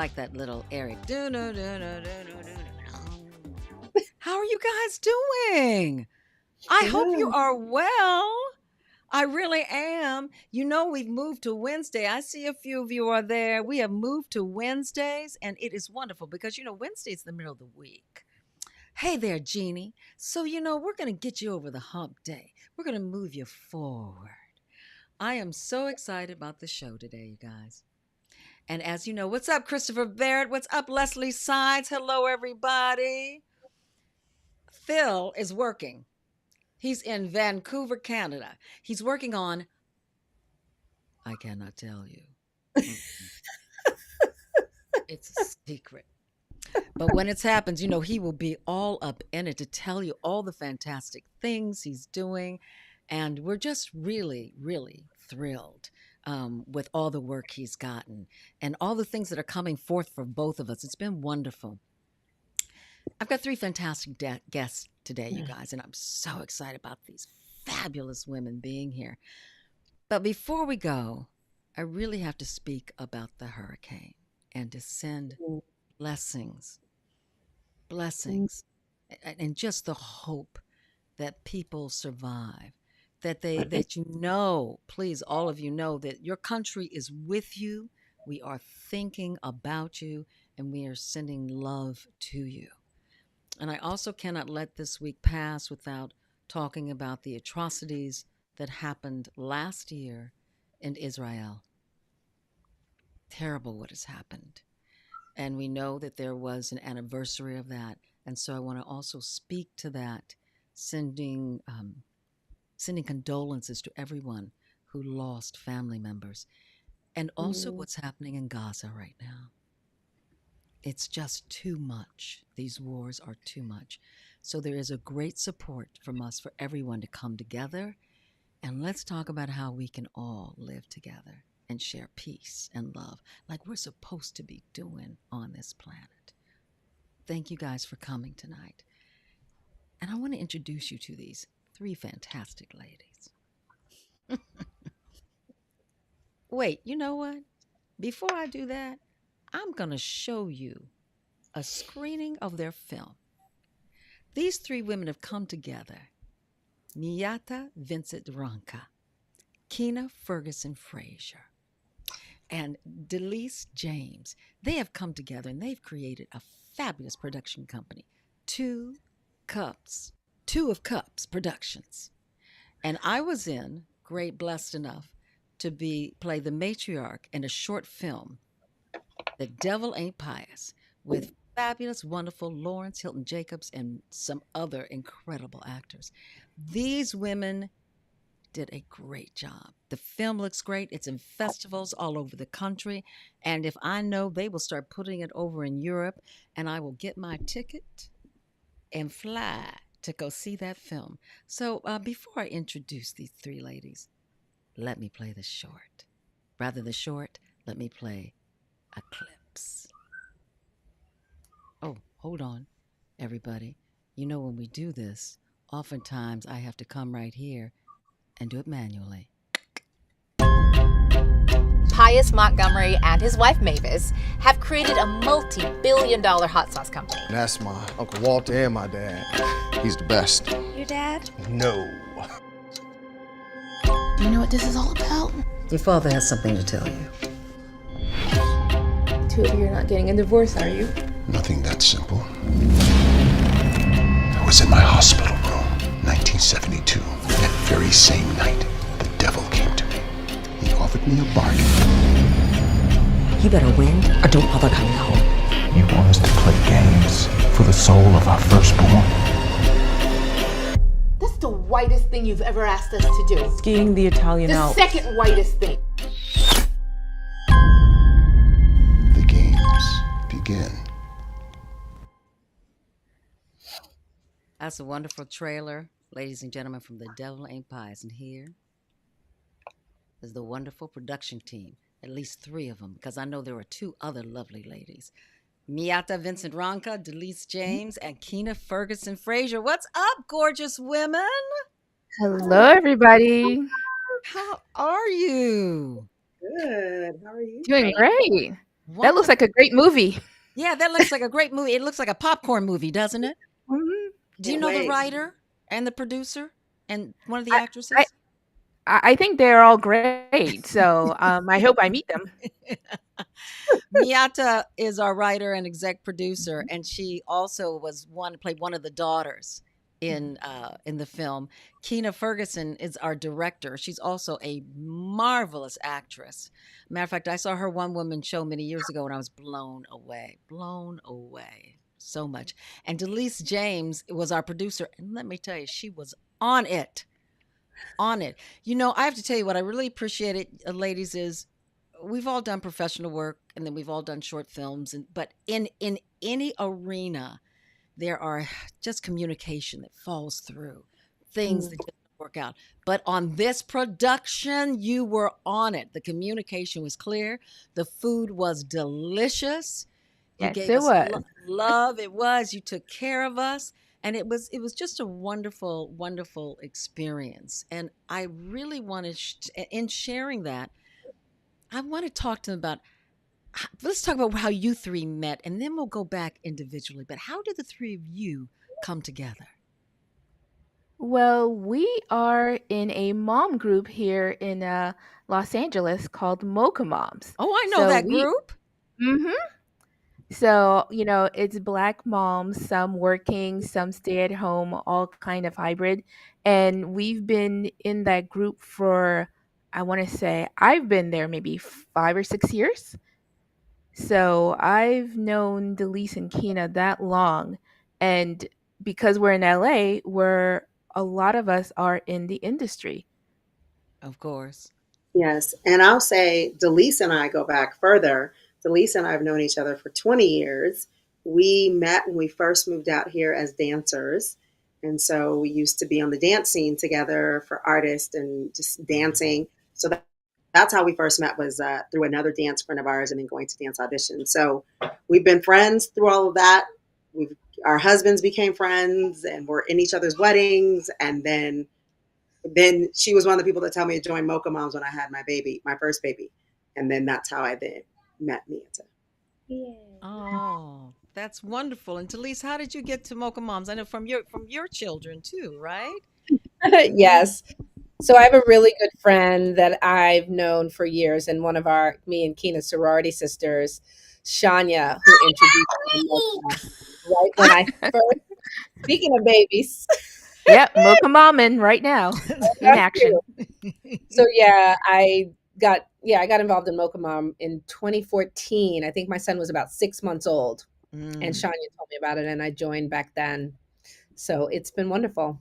like that little Eric. How are you guys doing? I hope you Good. are well. I really am. You know, we've moved to Wednesday. I see a few of you are there. We have moved to Wednesdays, and it is wonderful because, Wednesday's the middle of the week. Hey there, Jeannie. So, we're going to get you over the hump day. We're going to move you forward. I am so excited about the show today, you guys. And as you know, what's up, Christopher Barrett? What's up, Leslie Sides? Hello, everybody. Phil is working. He's in Vancouver, Canada. He's working on, I cannot tell you. It's a secret. But when it happens, he will be all up in it to tell you all the fantastic things he's doing. And we're just really, really thrilled with all the work he's gotten and all the things that are coming forth for both of us. It's been wonderful. I've got 3 fantastic guests today, you guys, and I'm so excited about these fabulous women being here. But before we go, I really have to speak about the hurricane and to send blessings, and just the hope that people survive, that please, all of you know that your country is with you. We are thinking about you, and we are sending love to you. And I also cannot let this week pass without talking about the atrocities that happened last year in Israel. Terrible what has happened. And we know that there was an anniversary of that. And so I want to also speak to that, sending condolences to everyone who lost family members, and also what's happening in Gaza right now. It's just too much. These wars are too much. So there is a great support from us for everyone to come together, and let's talk about how we can all live together and share peace and love like we're supposed to be doing on this planet. Thank you guys for coming tonight. And I want to introduce you to these 3 fantastic ladies. Wait, you know what? Before I do that, I'm going to show you a screening of their film. These 3 women have come together. Miata Vincent Ranka, Kina Ferguson Frazier, and Delise James. They have come together and they've created a fabulous production company, Two of Cups Productions. And I was blessed enough to play the matriarch in a short film, The Devil Ain't Pious, with fabulous, wonderful Lawrence Hilton Jacobs and some other incredible actors. These women did a great job. The film looks great. It's in festivals all over the country. And if I know, they will start putting it over in Europe, and I will get my ticket and fly to go see that film. So before I introduce these 3 ladies, let me play the short. Rather the short, let me play a clips. Oh, hold on, everybody. You know, when we do this, oftentimes I have to come right here and do it manually. Pius Montgomery and his wife Mavis have created a multi-billion-dollar hot sauce company. That's my Uncle Walter and my dad. He's the best. Your dad? No. Do you know what this is all about? Your father has something to tell you. 2 of you are not getting a divorce, are you? Nothing that simple. I was in my hospital room, 1972. That very same night, the devil came to me. He offered me a bargain. You better win or don't bother coming home. You want us to play games for the soul of our firstborn? That's the whitest thing you've ever asked us to do. Skiing the Italian The Alps. second whitest thing. The games begin. That's a wonderful trailer, ladies and gentlemen, from The Devil Ain't Pious. And here is the wonderful production team, at least 3 of them, because I know there are 2 other lovely ladies. Miata Vincent Ranka, Delise James, and Kina Ferguson Frazier. What's up, gorgeous women? Hello, everybody. How are you? Good. How are you? Doing great. That looks like a great movie. Yeah, that looks like a great movie. It looks like a popcorn movie, doesn't it? Mhm. Do you Can't know the wait. writer and the producer and one of the I, actresses? I I think they're all great. So I hope I meet them. Miata is our writer and exec producer, and she also played one of the daughters in the film. Keena Ferguson is our director. She's also a marvelous actress. Matter of fact, I saw her one woman show many years ago, and I was blown away so much. And Delise James was our producer, and let me tell you, she was on it, on it. You know, I have to tell you what I really appreciated, ladies, is we've all done professional work and then we've all done short films but in any arena there are just communication that falls through things that just don't work out, but on this production you were on it. The communication was clear, the food was delicious, you Yes, gave it us was. love, it was, you took care of us, and it was just a wonderful experience. And I really wanted in sharing that, I want to talk to them about. Let's talk about how you three met, and then we'll go back individually. But how did the three of you come together? Well, we are in a mom group here in Los Angeles called Mocha Moms. Oh, I know So that we, group. hmm so it's Black moms, some working, some stay at home, all kind of hybrid, and we've been in that group for, I want to say, I've been there maybe 5 or 6 years. So I've known Delise and Keena that long, and because we're in LA, where a lot of us are in the industry. Of course. Yes. And I'll say Delise and I go back further. Delise and I have known each other for 20 years. We met when we first moved out here as dancers. And so we used to be on the dance scene together for artists and just dancing. So that's how we first met, was through another dance friend of ours and then going to dance auditions. So we've been friends through all of that. Our husbands became friends and we're in each other's weddings. And then she was one of the people that told me to join Mocha Moms when I had my first baby. And then that's how I then met Miata. Oh, that's wonderful. And Talise, how did you get to Mocha Moms? I know from your children too, right? Yes. So I have a really good friend that I've known for years, and me and Keena's sorority sisters, Shania, who introduced me to Mocha right when I first, speaking of babies. Yep, Mocha Momin right now in action. So I got involved in Mocha Mom in 2014. I think my son was about 6 months old, and Shania told me about it, and I joined back then. So it's been wonderful.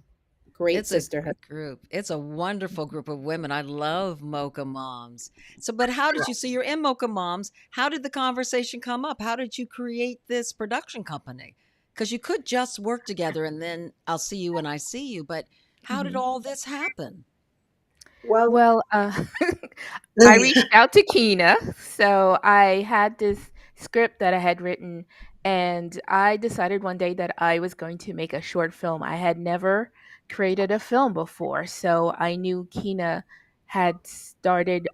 Great sisterhood group. It's a wonderful group of women. I love Mocha Moms. But how did you, so you're in Mocha Moms, how did the conversation come up? How did you create this production company? Because you could just work together and then I'll see you when I see you, but how did all this happen? Well, I reached out to Keena. So I had this script that I had written, and I decided one day that I was going to make a short film. I had never created a film before, so I knew Keena had started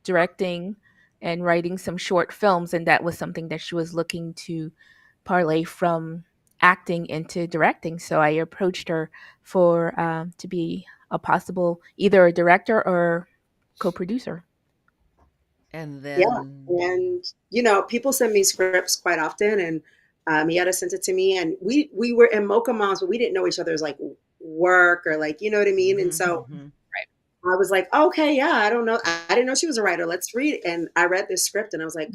directing and writing some short films, and that was something that she was looking to parlay from acting into directing. So I approached her for to be a possible either a director or co-producer. And then and people send me scripts quite often, and Miata sent it to me, and we were in Mocha Moms, but we didn't know each other's like work or like, you know what I mean? And so I was like, okay, yeah, I don't know. I didn't know she was a writer. Let's read it. And I read this script and I was like,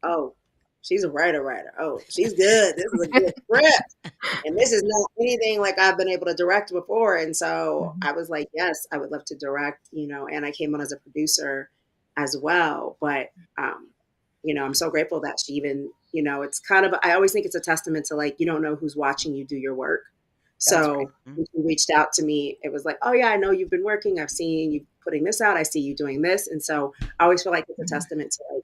oh, she's a writer. Oh, she's good. This is a good script. And this is not anything like I've been able to direct before. And so I was like, yes, I would love to direct, and I came on as a producer as well. But, I'm so grateful that she even, it's kind of, I always think it's a testament to like, you don't know who's watching you do your work. So when she reached out to me, it was like, oh yeah, I know you've been working. I've seen you putting this out. I see you doing this. And so I always feel like it's a testament to like,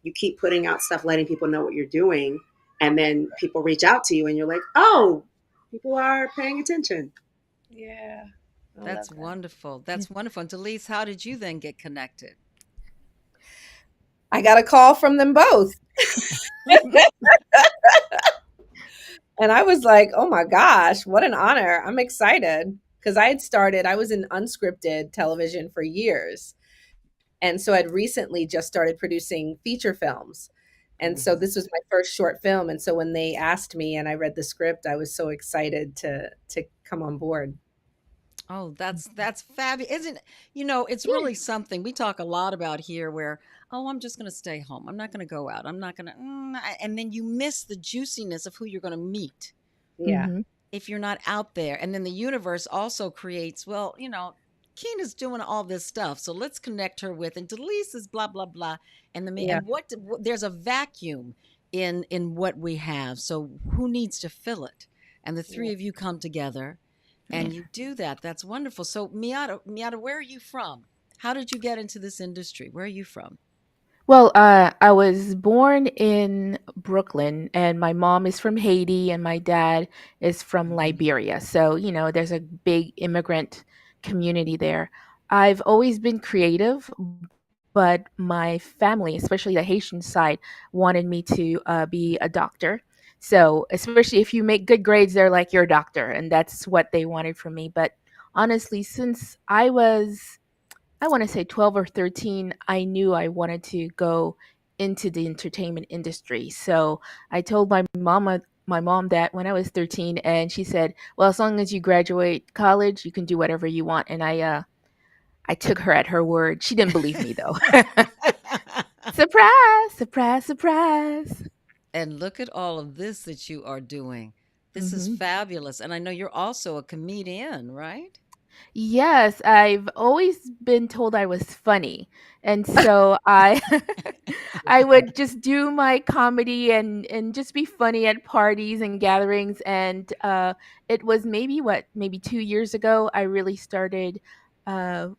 you keep putting out stuff, letting people know what you're doing. And then people reach out to you and you're like, oh, people are paying attention. Yeah. That's wonderful. That's wonderful. And Delise, how did you then get connected? I got a call from them both. And I was like, oh my gosh, what an honor. I'm excited because I was in unscripted television for years. And so I'd recently just started producing feature films. And so this was my first short film. And so when they asked me and I read the script, I was so excited to come on board. Oh, that's fabulous. Isn't it's really something we talk a lot about here where, oh, I'm just going to stay home. I'm not going to go out. I'm not going to and then you miss the juiciness of who you're going to meet Yeah. Mhm. if you're not out there. And then the universe also creates, well, Keena's doing all this stuff, so let's connect her with, and Delise is blah blah blah, and Yeah. and there's a vacuum in what we have. So who needs to fill it? And the three of you come together, and you do that. That's wonderful. So Miata, where are you from? How did you get into this industry? Where are you from? Well, I was born in Brooklyn, and my mom is from Haiti, and my dad is from Liberia. So, there's a big immigrant community there. I've always been creative, but my family, especially the Haitian side, wanted me to be a doctor. So, especially if you make good grades, they're like, you're a doctor, and that's what they wanted from me. But honestly, since I want to say 12 or 13, I knew I wanted to go into the entertainment industry. So I told my mom that when I was 13, and she said, "Well, as long as you graduate college, you can do whatever you want." And I took her at her word. She didn't believe me though. Surprise, surprise, surprise. And look at all of this that you are doing. This is fabulous. And I know you're also a comedian, right? Yes, I've always been told I was funny. And so I would just do my comedy and just be funny at parties and gatherings. And it was maybe 2 years ago I really started uh,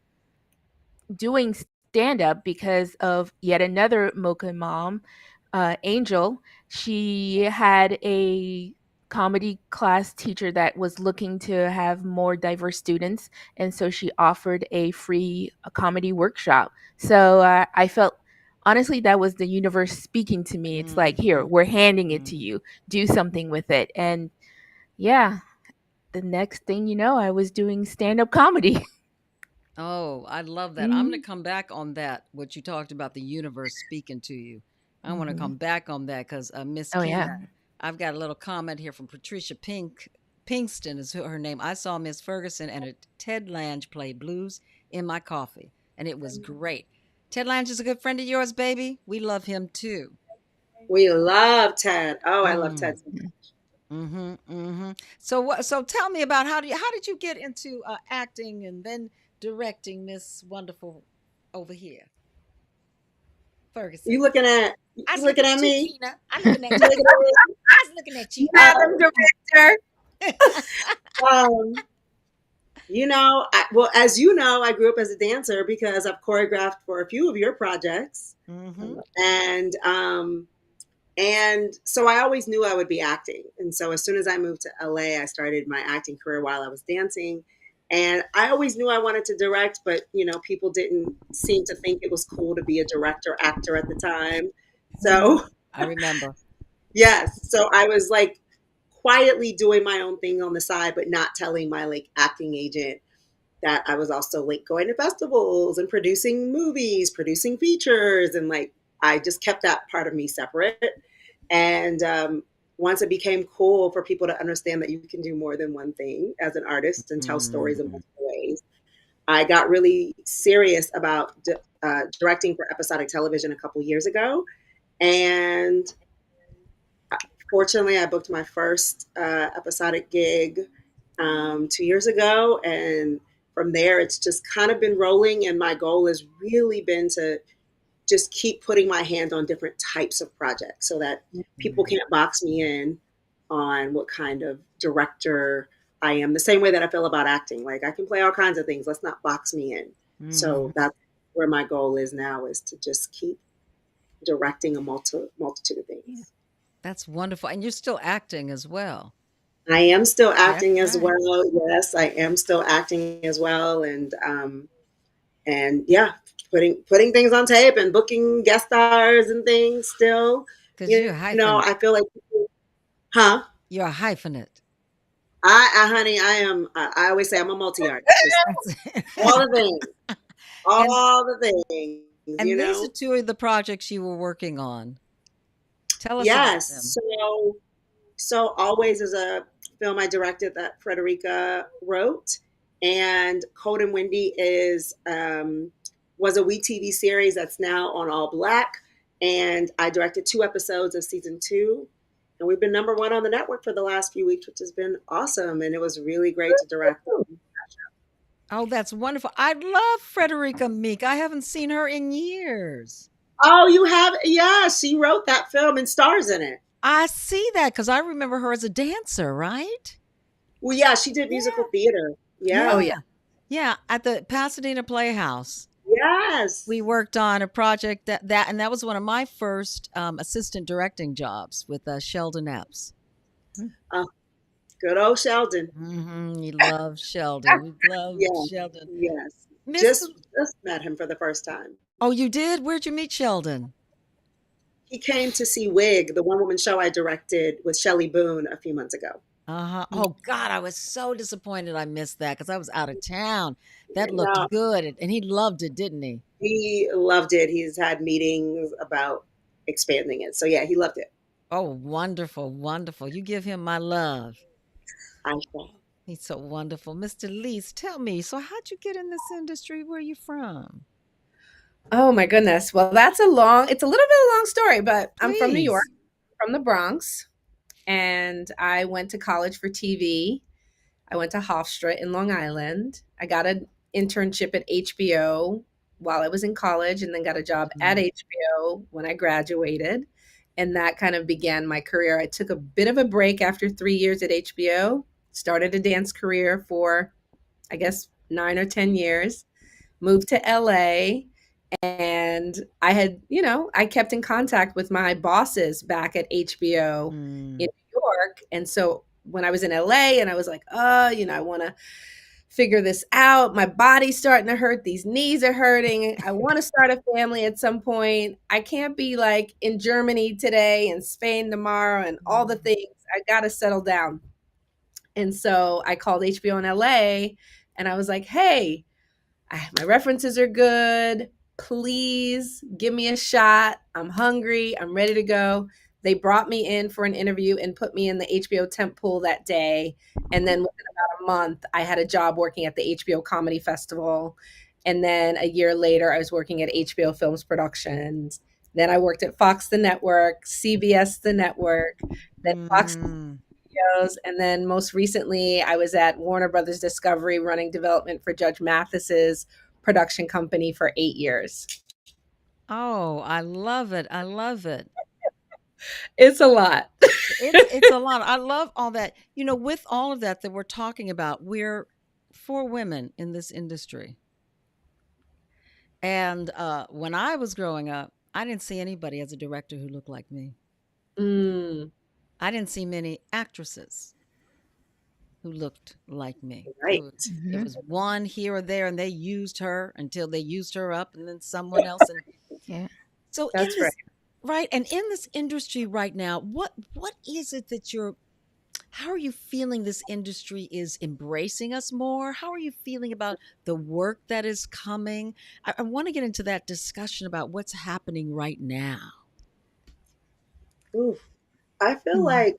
doing stand up because of yet another Mocha mom, Angel. She had a comedy class teacher that was looking to have more diverse students, and so she offered a free comedy workshop. So I felt honestly that was the universe speaking to me. It's like, here, we're handing it to you. Do something with it. And yeah, the next thing you know, I was doing stand up comedy. Oh, I love that. I'm going to come back on that, what you talked about, the universe speaking to you. I want to come back on that because Miss Oh Keena, yeah. I've got a little comment here from Patricia Pinkston is her name. I saw Miss Ferguson and a Ted Lange play Blues in My Coffee, and it was great. Ted Lange is a good friend of yours, baby. We love him too. We love Ted. Oh, I love Ted so much. So tell me about how did you get into acting and then directing, Miss Wonderful over here, Ferguson? You looking at me? I'm looking at you. I was looking at you. Madam Director. As you know, I grew up as a dancer because I've choreographed for a few of your projects, and so I always knew I would be acting. And so as soon as I moved to LA, I started my acting career while I was dancing. And I always knew I wanted to direct, but people didn't seem to think it was cool to be a director actor at the time. So I remember. Yes. So I was like quietly doing my own thing on the side, but not telling my like acting agent that I was also like going to festivals and producing movies, producing features. And like, I just kept that part of me separate. And once it became cool for people to understand that you can do more than one thing as an artist and tell stories in multiple ways, I got really serious about directing for episodic television a couple years ago. And fortunately, I booked my first episodic gig 2 years ago. And from there, it's just kind of been rolling. And my goal has really been to just keep putting my hand on different types of projects so that people can't box me in on what kind of director I am. The same way that I feel about acting. Like, I can play all kinds of things. Let's not box me in. So that's where my goal is now, is to just keep directing a multitude of things. That's wonderful. And you're still acting as well. I am still acting as well. Yes, I am still acting as well. And yeah, putting things on tape and booking guest stars and things still. Because you're hyphenate. I feel like, huh? You're a hyphenate. Honey, I always say I'm a multi-artist. All the things. All the things. And these are two of the projects you were working on. Tell us about them. So Always is a film I directed that Frederica wrote, and Cold and Windy was a WeTV series that's now on All Black, and I directed 2 episodes of season 2, and we've been #1 on the network for the last few weeks, which has been awesome, and it was really great to direct them. Oh, that's wonderful. I love Frederica Meek. I haven't seen her in years. Oh, you have? Yeah, she wrote that film and stars in it. I see that because I remember her as a dancer, right? Well, yeah, she did musical theater. Yeah. Oh, yeah. Yeah, at the Pasadena Playhouse. Yes. We worked on a project and that was one of my first assistant directing jobs with Sheldon Epps. Good old Sheldon. Mm-hmm. You love Sheldon. We love Sheldon. Yes. Just met him for the first time. Oh, you did? Where'd you meet Sheldon? He came to see Wig, the one-woman show I directed with Shelley Boone a few months ago. Uh-huh. Oh, God, I was so disappointed I missed that because I was out of town. That looked good. And he loved it, didn't he? He loved it. He's had meetings about expanding it. So, yeah, he loved it. Oh, wonderful, wonderful. You give him my love. I shall. He's so wonderful. Mr. Leese, tell me, so how'd you get in this industry? Where are you from? Oh my goodness. Well, it's a little bit of a long story, but I'm from New York, from the Bronx, and I went to college for TV. I went to Hofstra in Long Island. I got an internship at HBO while I was in college, and then got a job at HBO when I graduated. And that kind of began my career. I took a bit of a break after 3 years at HBO, started a dance career for, I guess, 9 or 10 years, moved to LA. And I kept in contact with my bosses back at HBO in New York. And so when I was in LA and I was like, I want to figure this out. My body's starting to hurt. These knees are hurting. I want to start a family at some point. I can't be like in Germany today and Spain tomorrow and all the things. I got to settle down. And so I called HBO in LA and I was like, hey, my references are good. Please give me a shot. I'm hungry. I'm ready to go. They brought me in for an interview and put me in the HBO temp pool that day. And then within about a month, I had a job working at the HBO Comedy Festival. And then a year later, I was working at HBO Films Productions. Then I worked at Fox the Network, CBS the Network, then Fox Studios. And then most recently, I was at Warner Brothers Discovery running development for Judge Mathis's production company for 8 years. Oh, I love it. I love it. It's a lot. It's a lot. I love all that. With all of that we're talking about, we're 4 women in this industry. And when I was growing up, I didn't see anybody as a director who looked like me. I didn't see many actresses who looked like me. Right. It was one here or there, and they used her until they used her up, and then someone else. Yeah. So that's right. Right. And in this industry right now, what is it that how are you feeling this industry is embracing us more? How are you feeling about the work that is coming? I want to get into that discussion about what's happening right now. Oof. I feel like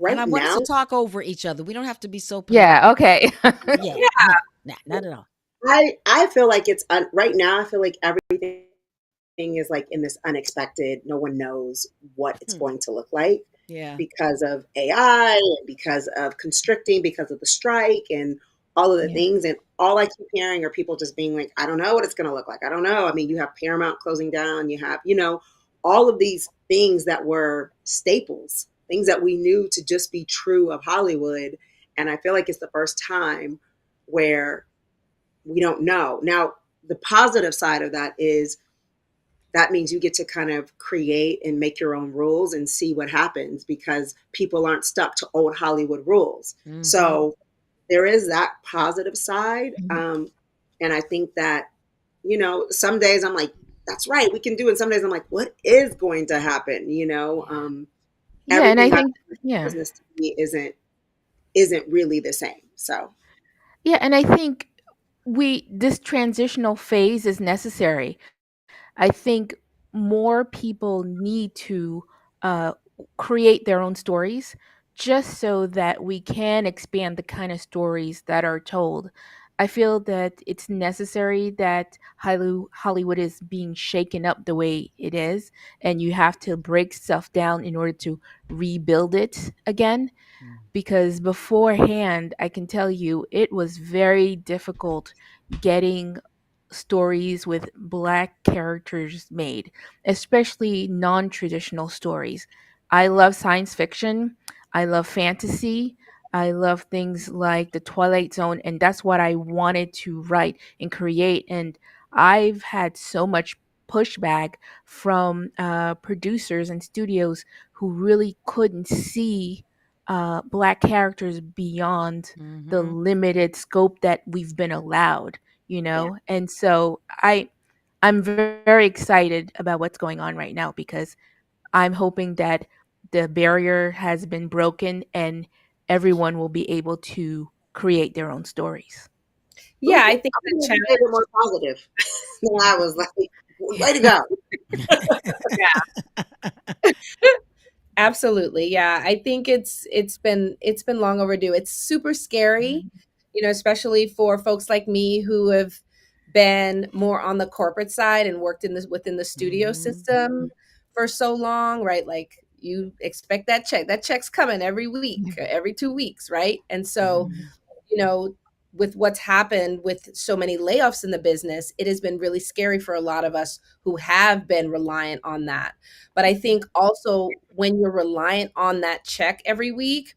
and I want us to talk over each other. We don't have to be so polite. Yeah, okay. Yeah. No, not at all. I feel like it's right now. I feel like everything is like in this unexpected. No one knows what it's going to look like. Yeah. Because of AI, and because of constricting, because of the strike, and all of the things. And all I keep hearing are people just being like, I don't know what it's going to look like. I don't know. I mean, you have Paramount closing down. You have, all of these things that were staples, things that we knew to just be true of Hollywood. And I feel like it's the first time where we don't know. Now, the positive side of that is that means you get to kind of create and make your own rules and see what happens, because people aren't stuck to old Hollywood rules. Mm-hmm. So there is that positive side. And I think that some days I'm like, that's right, we can do it. And some days I'm like, what is going to happen? Yeah, and I Everything about think business to me isn't really the same. So yeah, and I think this transitional phase is necessary. I think more people need to uh, create their own stories just so that we can expand the kind of stories that are told. I feel that it's necessary that Hollywood is being shaken up the way it is, and you have to break stuff down in order to rebuild it again. Because beforehand, I can tell you, it was very difficult getting stories with black characters made, especially non traditional stories. I love science fiction, I love fantasy, I love things like The Twilight Zone, and that's what I wanted to write and create. And I've had so much pushback from producers and studios who really couldn't see black characters beyond the limited scope that we've been allowed, and so I'm very excited about what's going on right now, because I'm hoping that the barrier has been broken and everyone will be able to create their own stories. Yeah, I think I'm the gonna be a bit more positive than I was. Like, way to go. Absolutely. Yeah. I think it's been long overdue. It's super scary, especially for folks like me who have been more on the corporate side and worked within the studio system for so long, right? Like, you expect that check. That check's coming every week, every 2 weeks, right? And so, you know, with what's happened with so many layoffs in the business, it has been really scary for a lot of us who have been reliant on that. But I think also, when you're reliant on that check every week,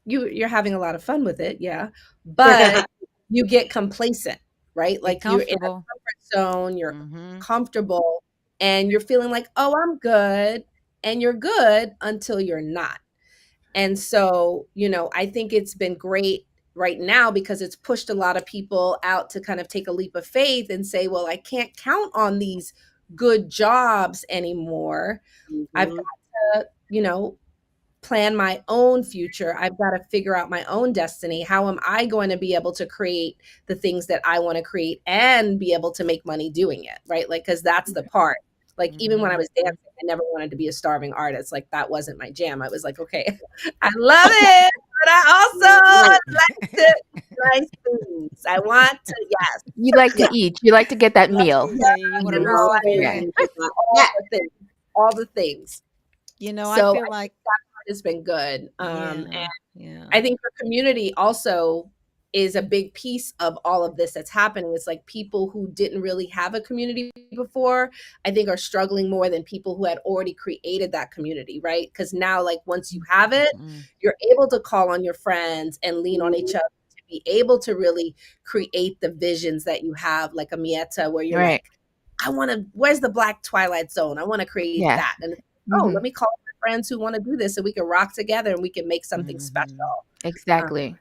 you're having a lot of fun with it, yeah, but you get complacent, right? Like, you're in a comfortable. comfort zone, you're comfortable, and you're feeling like, oh, I'm good, and you're good until you're not. And so, I think it's been great right now because it's pushed a lot of people out to kind of take a leap of faith and say, well, I can't count on these good jobs anymore. I've got to, plan my own future. I've got to figure out my own destiny. How am I going to be able to create the things that I want to create and be able to make money doing it? Right. Like, cause that's the part. Like, even when I was dancing, I never wanted to be a starving artist. Like, that wasn't my jam. I was like, okay, I love it, but I also like to nice things. I want to, yes. You like to eat. You like to get that meal. Yeah, you want to Yeah. All the things. I So feel I like think that part has been good. And yeah. I think your community also is a big piece of all of this that's happening. It's like people who didn't really have a community before, I think, are struggling more than people who had already created that community, right? Because now, like, once you have it, you're able to call on your friends and lean on each other to be able to really create the visions that you have, like Amietta, where you're Right. like, where's the Black Twilight Zone? I want to create Yeah. that. And let me call my friends who want to do this, so we can rock together and we can make something special. Exactly.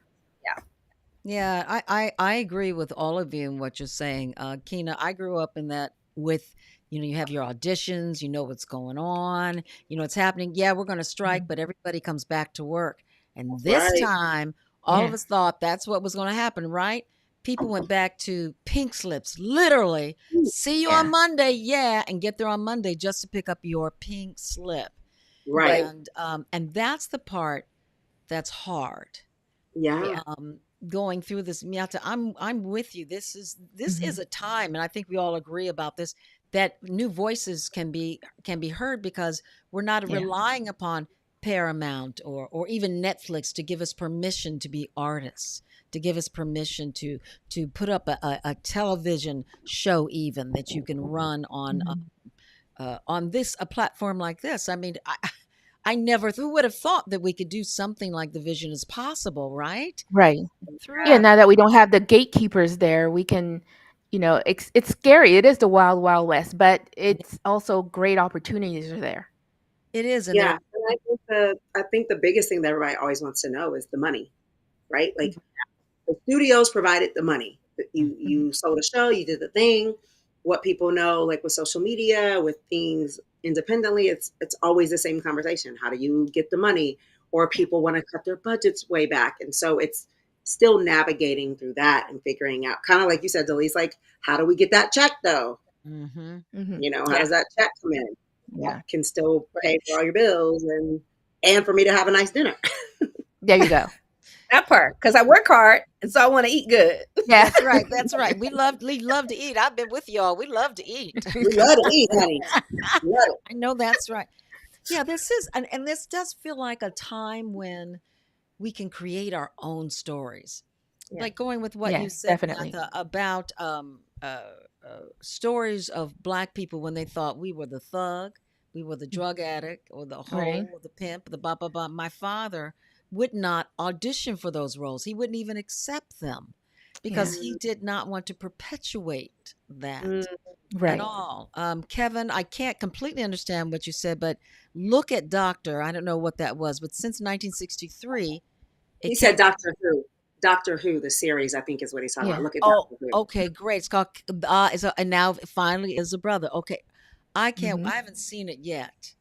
Yeah, I agree with all of you in what you're saying. Kina, I grew up in that with, you have your auditions, you know what's going on, it's happening. Yeah, we're going to strike, but everybody comes back to work. And this Right. time, all of us thought that's what was going to happen, right? People went back to pink slips, literally. See you on Monday, and get there on Monday just to pick up your pink slip. Right. And that's the part that's hard. Yeah. Going through this, Miata, I'm with you. This is a time, and I think we all agree about this, that new voices can be heard because we're not relying upon Paramount or even Netflix to give us permission to be artists, to give us permission to put up a television show even that you can run on a platform like this. I mean, I never, who would have thought that we could do something like The Vision is possible, right? Right. Yeah, now that we don't have the gatekeepers there, we can, it's scary. It is the wild, wild west, but it's also great opportunities are there. It is. And I think the biggest thing that everybody always wants to know is the money, right? Like, the studios provided the money. You sold a show, you did the thing. What people know, like with social media, with things independently, it's always the same conversation. How do you get the money? Or people want to cut their budgets way back, and so it's still navigating through that and figuring out, kind of like you said, Delise, like, how do we get that check though? How does that check come in? Yeah. Can still pay for all your bills and for me to have a nice dinner. There you go. That part, because I work hard, and so I want to eat good. Yeah, That's right. That's right. We love to eat. I've been with y'all. We love to eat. We love to eat, honey. We love it. I know that's right. Yeah, this is, and this does feel like a time when we can create our own stories. Yeah. Like going with what you Yes, said, definitely. Martha, about stories of Black people when they thought we were the thug, we were the drug addict, or the hoe, Right. or the pimp, the blah blah blah. My father would not audition for those roles. He wouldn't even accept them because he did not want to perpetuate that at Right. all. Kevin, I can't completely understand what you said, but look at Doctor. I don't know what that was, but since 1963, He said Doctor Who. Doctor Who, the series, I think is what he's talking Yeah. about. Look at Oh, Doctor Who. okay, great. It's called and now it finally is a brother. Okay, I can't. I haven't seen it yet,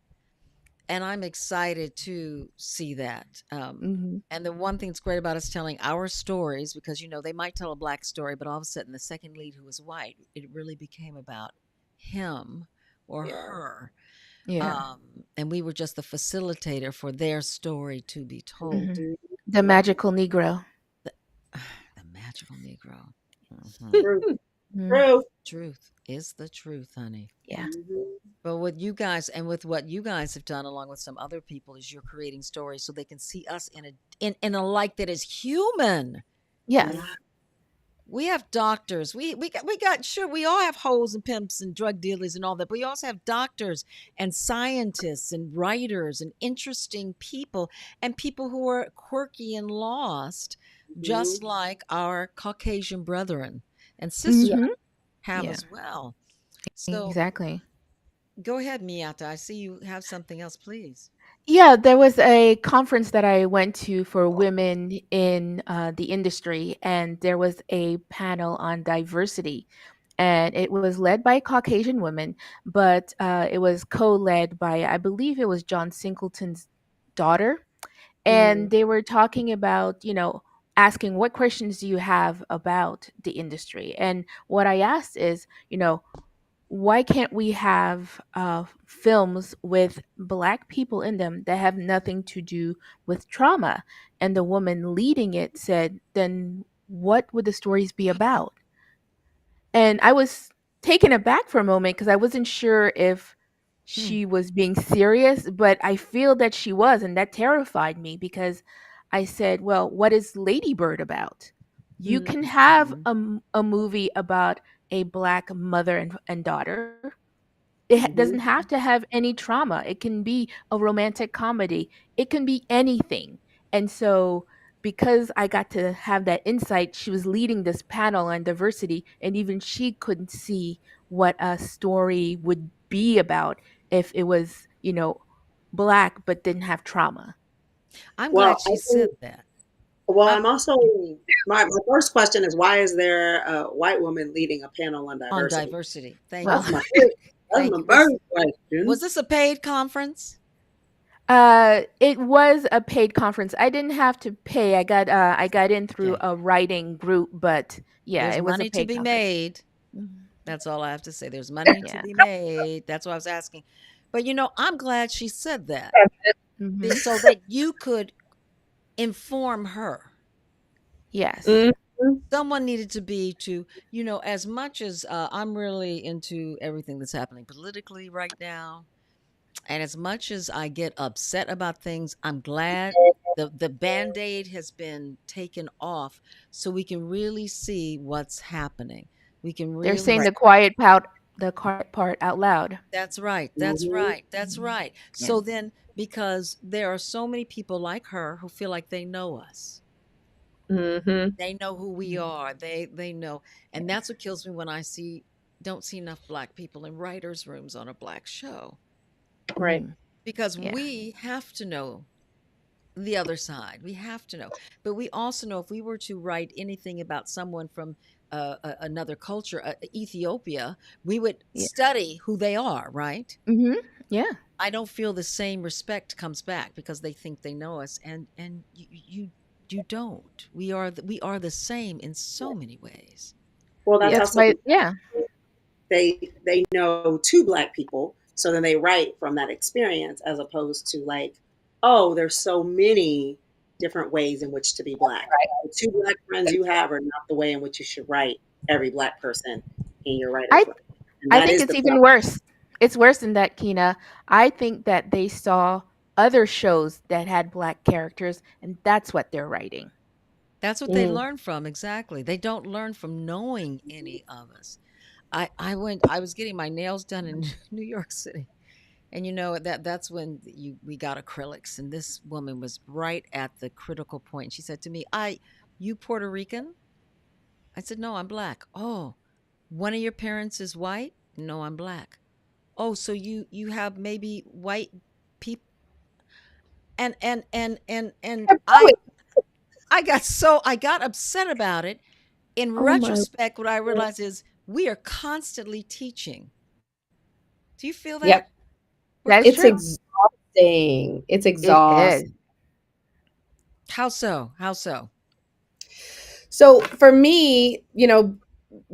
and I'm excited to see that. And the one thing that's great about us telling our stories, because they might tell a Black story, but all of a sudden the second lead, who was white, it really became about him or her. Yeah. And we were just the facilitator for their story to be told. The magical Negro. The magical Negro. True. Truth is the truth, honey. Yeah. But what you guys have done, along with some other people, is you're creating stories so they can see us in a light that is human. Yes. We have doctors. We got sure we all have hoes and pimps and drug dealers and all that. But we also have doctors and scientists and writers and interesting people and people who are quirky and lost, just like our Caucasian brethren and sisters have as well. So Exactly. go ahead, Miata. I see you have something else, please. Yeah, there was a conference that I went to for women in the industry, and there was a panel on diversity. And it was led by Caucasian women, but it was co-led by, I believe it was John Singleton's daughter. And they were talking about, asking what questions do you have about the industry? And what I asked is, why can't we have films with Black people in them that have nothing to do with trauma? And the woman leading it said, then what would the stories be about? And I was taken aback for a moment because I wasn't sure if she was being serious, but I feel that she was, and that terrified me because I said, well, what is Lady Bird about? You can have a movie about a Black mother and daughter. It doesn't have to have any trauma. It can be a romantic comedy. It can be anything. And so, because I got to have that insight, she was leading this panel on diversity, and even she couldn't see what a story would be about if it was, Black but didn't have trauma. I'm glad she said that. Well, I'm also my first question is, why is there a white woman leading a panel on diversity? Thank That's you. my first question. Was this a paid conference? It was a paid conference. I didn't have to pay. I got in through a writing group, but yeah, There's it was money a paid to be conference. made. That's all I have to say. There's money to be made. That's what I was asking. But I'm glad she said that so that you could inform her. Yes. Someone needed to be as much as I'm really into everything that's happening politically right now, and as much as I get upset about things, I'm glad the Band-Aid has been taken off so we can really see what's happening. We can really They're saying the quiet part out loud. That's right. That's right. That's right. So then, because there are so many people like her who feel like they know us. They know who we are. They know. And that's what kills me when I don't see enough Black people in writers' rooms on a Black show. Right. Because we have to know the other side. We have to know. But we also know if we were to write anything about someone from another culture, Ethiopia, we would study who they are, right? Yeah. I don't feel the same respect comes back because they think they know us, and you don't. We are the same in so many ways. Well, that's That's also why, yeah. they know two Black people, so then they write from that experience as opposed to like, oh, there's so many different ways in which to be Black. The two Black friends you have are not the way in which you should write every Black person in your writer's room. And I that think is it's the even worse. It's worse than that, Kina. I think that they saw other shows that had Black characters, and that's what they're writing. That's what they learn from, exactly. They don't learn from knowing any of us. I was getting my nails done in New York City. And you know that's when we got acrylics, and this woman was right at the critical point. She said to me, you Puerto Rican?" I said, "No, I'm Black." "Oh, one of your parents is white?" "No, I'm Black." "Oh, so you have maybe white people?" And I got upset about it. In retrospect, what I realized is we are constantly teaching. Do you feel that? Yep. That's It's true. exhausting. It's It exhausting. is. How so? How so? So for me,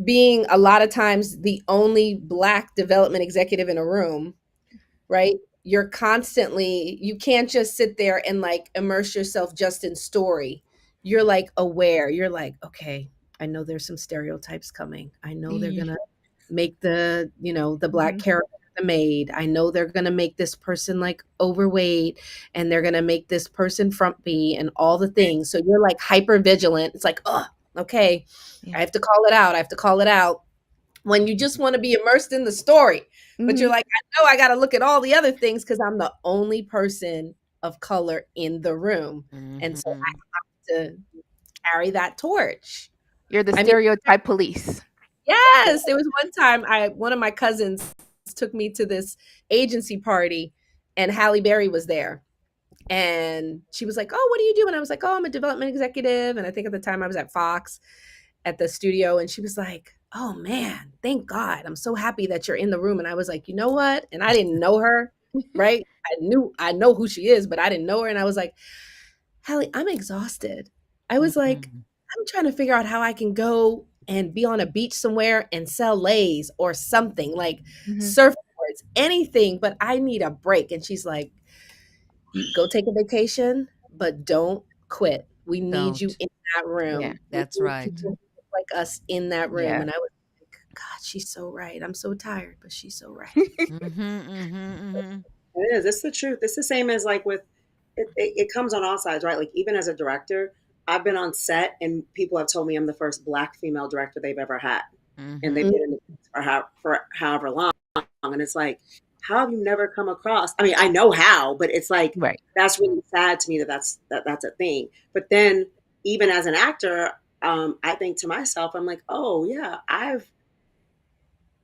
being a lot of times the only Black development executive in a room, right? You can't just sit there and like immerse yourself just in story. You're like aware. You're like, okay, I know there's some stereotypes coming. I know they're going to make the Black character the maid. I know they're going to make this person like overweight, and they're going to make this person frumpy and all the things. So you're like hyper vigilant. It's like, oh, okay, I have to call it out. I have to call it out. When you just want to be immersed in the story, but you're like, I know I got to look at all the other things because I'm the only person of color in the room. And so I have to carry that torch. You're the stereotype police. Yes. There was one time one of my cousins took me to this agency party, and Halle Berry was there. And she was like, "Oh, what do you do?" And I was like, "Oh, I'm a development executive." And I think at the time I was at Fox at the studio. And she was like, "Oh man, thank God. I'm so happy that you're in the room." And I was like, "You know what?" And I didn't know her, right? I know who she is, but I didn't know her. And I was like, "Halle, I'm exhausted." I was like, I'm trying to figure out how I can go and be on a beach somewhere and sell Lay's or something, like surfboards, anything, but I need a break. And she's like, "Go take a vacation, but don't quit. We need you in that room." Yeah, that's right. Like us in that room. Yeah. And I was like, God, she's so right. I'm so tired, but she's so right. It is. It's the truth. It's the same as like with it comes on all sides, right? Like even as a director, I've been on set and people have told me I'm the first Black female director they've ever had. And they've been in it for however long. And it's like, how have you never come across? I mean, I know how, but it's like, that's really sad to me that's a thing. But then even as an actor, I think to myself, I'm like, oh yeah, I've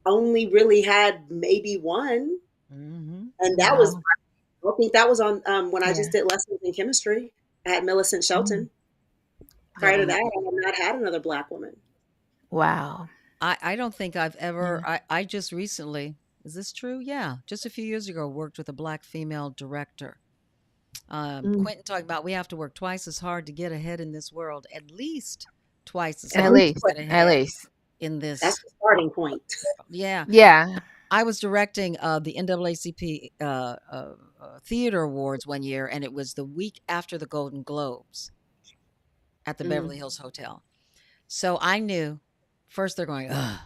only really had maybe one. And that was, I think that was on when I just did lessons in chemistry. I had Millicent Shelton. Prior to that, I have not had another Black woman. Wow. I don't think I've ever, I just recently, is this true? Yeah. Just a few years ago, worked with a Black female director. Quentin talked about we have to work twice as hard to get ahead in this world, at least twice as hard At least. to get ahead At least. in this. That's the starting point. Yeah. Yeah. I was directing the NAACP Theater Awards one year, and it was the week after the Golden Globes at the Beverly Hills Hotel. So I knew first they're going, ugh,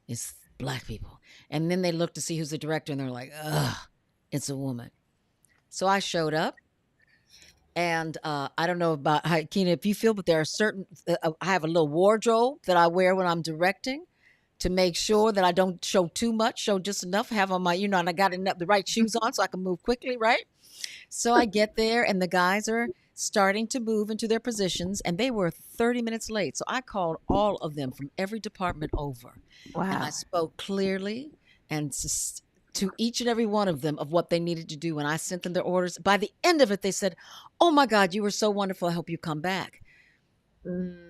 it's Black people. And then they look to see who's the director, and they're like, ugh, it's a woman. So I showed up. And I don't know about Kina, if you feel, but there are certain, I have a little wardrobe that I wear when I'm directing to make sure that I don't show too much, show just enough, have on my, and I got the right shoes on so I can move quickly, right? So I get there and the guys are starting to move into their positions, and they were 30 minutes late. So I called all of them from every department over. Wow. And I spoke clearly and to each and every one of them of what they needed to do. When I sent them their orders, by the end of it, they said, "Oh my God, you were so wonderful. I hope you come back."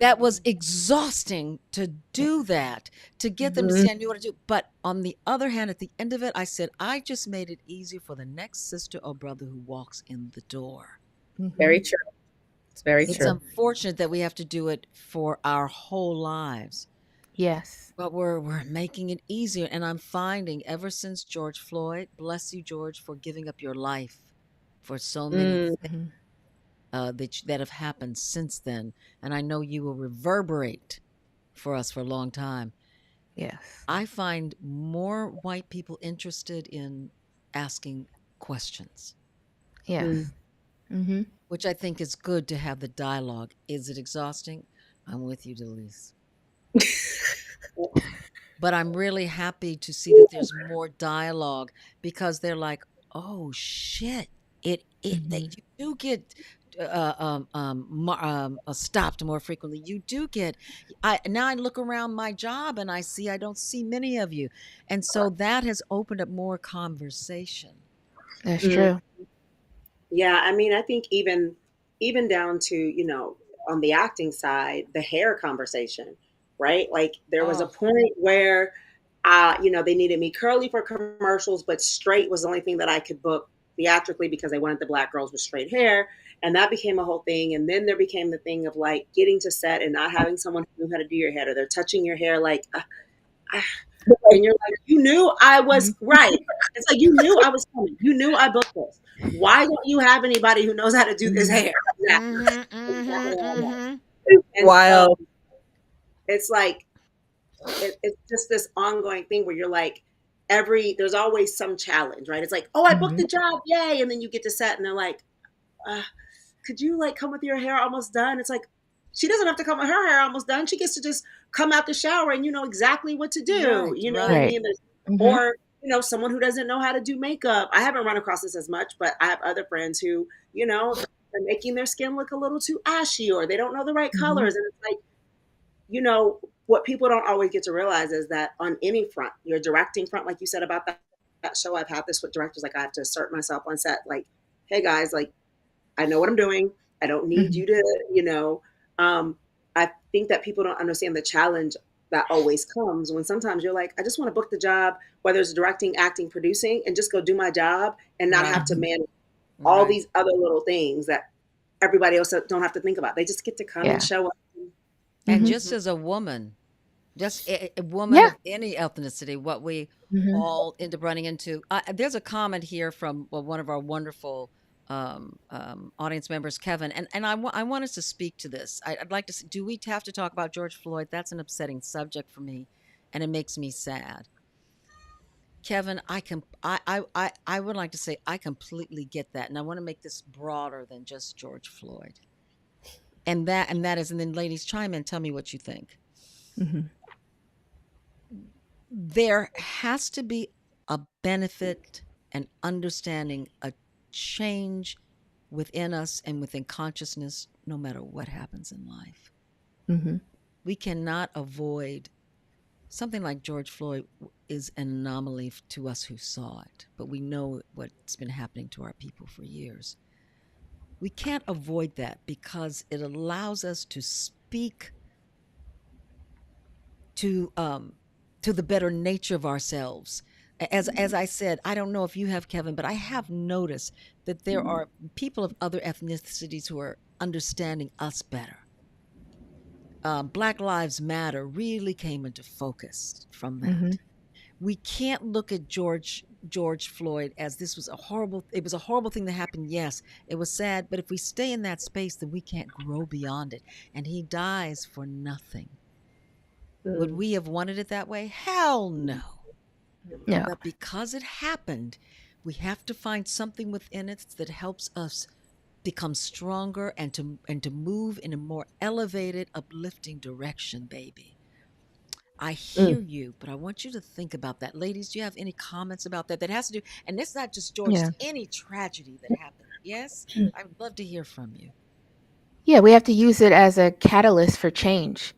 That was exhausting to do that, to get them to say I knew what to do. But on the other hand, at the end of it, I said, I just made it easier for the next sister or brother who walks in the door. Very true. It's very It's true. unfortunate that we have to do it for our whole lives. Yes. But we're making it easier. And I'm finding ever since George Floyd, bless you, George, for giving up your life for so many things that have happened since then. And I know you will reverberate for us for a long time. Yes. I find more white people interested in asking questions. Yes. Which I think is good to have the dialogue. Is it exhausting? I'm with you, Delise. But I'm really happy to see that there's more dialogue, because they're like, oh shit, you do get stopped more frequently. You do get. Now I look around my job and I don't see many of you, and so that has opened up more conversation. That's true. Yeah, I mean, I think even down to, on the acting side, the hair conversation, right? Like there was a point where, they needed me curly for commercials, but straight was the only thing that I could book theatrically because they wanted the Black girls with straight hair. And that became a whole thing. And then there became the thing of like getting to set and not having someone who knew how to do your hair, or they're touching your hair like, and you're like, you knew I was right. It's like, you knew I was coming. You knew I booked this. Why don't you have anybody who knows how to do this hair? Wild. So it's like, it's just this ongoing thing where you're like, there's always some challenge, right? It's like, oh, I booked the job, yay. And then you get to set and they're like, could you like come with your hair almost done? It's like, she doesn't have to come with her hair almost done. She gets to just come out the shower and you know exactly what to do. Right, you know right. what I mean? Or, someone who doesn't know how to do makeup. I haven't run across this as much, but I have other friends who, they're making their skin look a little too ashy, or they don't know the right colors. And it's like, what people don't always get to realize is that on any front, your directing front, like you said about that show, I've had this with directors, like I have to assert myself on set, like, hey guys, like, I know what I'm doing. I don't need you to, I think that people don't understand the challenge that always comes when sometimes you're like, I just want to book the job, whether it's directing, acting, producing, and just go do my job and not have to manage all these other little things that everybody else don't have to think about. They just get to come and show up. And just as a woman, just a woman of any ethnicity, what we all end up running into. There's a comment here from one of our wonderful audience members, Kevin, and I want us to speak to this. I'd like to see, do we have to talk about George Floyd? That's an upsetting subject for me, and it makes me sad. Kevin, I would like to say I completely get that, and I want to make this broader than just George Floyd. And that is, and then ladies, chime in, tell me what you think. There has to be a benefit and understanding, a change within us and within consciousness, no matter what happens in life. We cannot avoid something like George Floyd is an anomaly to us who saw it, but we know what's been happening to our people for years. We can't avoid that because it allows us to speak to the better nature of ourselves. As I said, I don't know if you have, Kevin, but I have noticed that there are people of other ethnicities who are understanding us better. Black Lives Matter really came into focus from that. We can't look at George Floyd as this was a horrible thing that happened. Yes, it was sad, but if we stay in that space, then we can't grow beyond it. And he dies for nothing. Would we have wanted it that way? Hell no. No. But because it happened, we have to find something within it that helps us become stronger and to move in a more elevated, uplifting direction, baby. I hear you, but I want you to think about that. Ladies, do you have any comments about that? That has to do, and it's not just George, it's any tragedy that happened. Yes? I would love to hear from you. Yeah, we have to use it as a catalyst for change.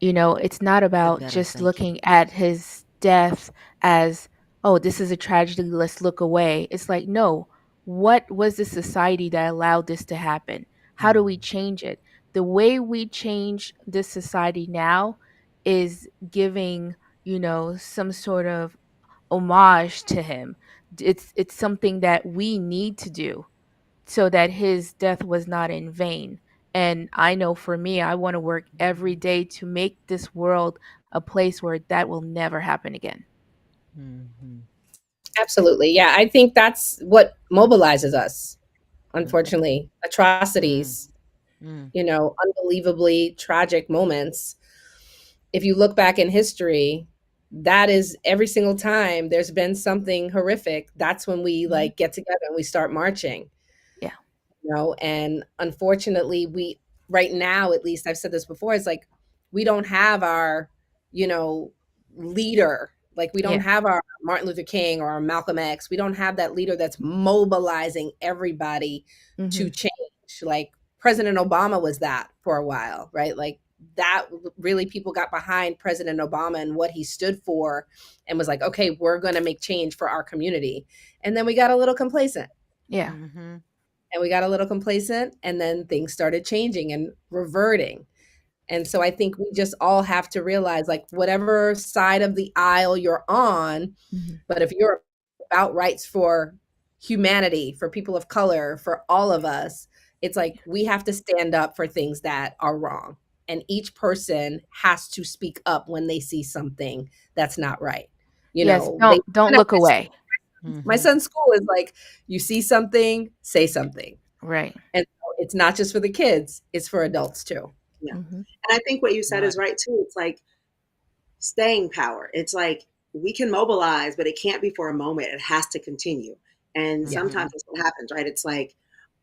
It's not about just looking at his death as oh, this is a tragedy, let's look away. It's like, no, what was the society that allowed this to happen? How do we change it? The way we change this society now is giving, some sort of homage to him. It's something that we need to do so that his death was not in vain. And I know for me, I want to work every day to make this world a place where that will never happen again. Mm-hmm. Absolutely. Yeah. I think that's what mobilizes us, unfortunately. Atrocities, unbelievably tragic moments. If you look back in history, that is every single time there's been something horrific, that's when we like get together and we start marching. Yeah. And unfortunately, we right now, at least I've said this before, it's like we don't have our, leader. Like we don't have our Martin Luther King or our Malcolm X. We don't have that leader that's mobilizing everybody to change. Like President Obama was that for a while, right? Like that really people got behind President Obama and what he stood for and was like, okay, we're going to make change for our community. And then we got a little complacent. Yeah. And we got a little complacent and then things started changing and reverting. And so I think we just all have to realize, like, whatever side of the aisle you're on, but if you're about rights for humanity, for people of color, for all of us, it's like we have to stand up for things that are wrong. And each person has to speak up when they see something that's not right. Don't look away. My son's school is like, you see something, say something. Right. And so it's not just for the kids, it's for adults too. Yeah. And I think what you said is right too. It's like staying power. It's like we can mobilize, but it can't be for a moment. It has to continue. And sometimes that's what happens, right? It's like,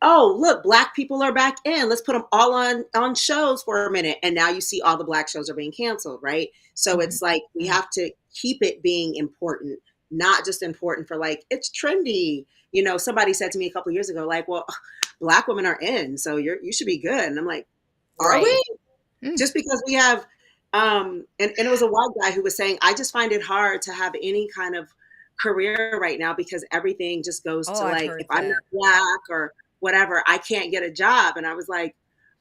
oh, look, Black people are back in. Let's put them all on shows for a minute. And now you see all the Black shows are being canceled, right? So it's like we have to keep it being important, not just important for like, it's trendy. Somebody said to me a couple of years ago, like, well, Black women are in, so you should be good. And I'm like, are we? Just because we have, and it was a white guy who was saying, I just find it hard to have any kind of career right now because everything just goes to like, if I'm not Black or whatever, I can't get a job. And I was like,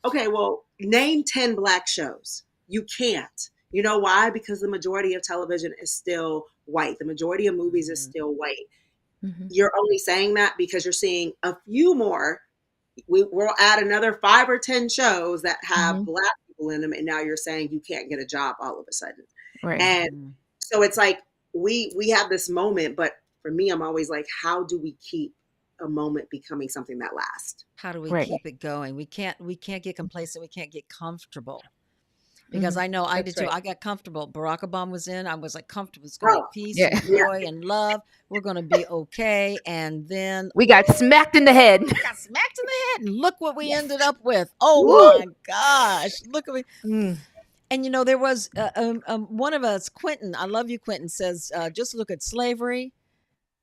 okay, well, name 10 Black shows. You can't. You know why? Because the majority of television is still white. The majority of movies is still white. You're only saying that because you're seeing a few more. We'll add another 5 or 10 shows that have Black people in them. And now you're saying you can't get a job all of a sudden. Right. And so it's like, we have this moment, but for me, I'm always like, how do we keep a moment becoming something that lasts? How do we keep it going? We can't get complacent. We can't get comfortable. Because I know I did too. I got comfortable. Barack Obama was in. I was like comfortable. It's going to be peace and joy and love. We're going to be okay. And then we got smacked in the head. And look what we ended up with. Oh my gosh. Look at me. And there was one of us, Quentin. I love you, Quentin, says, just look at slavery.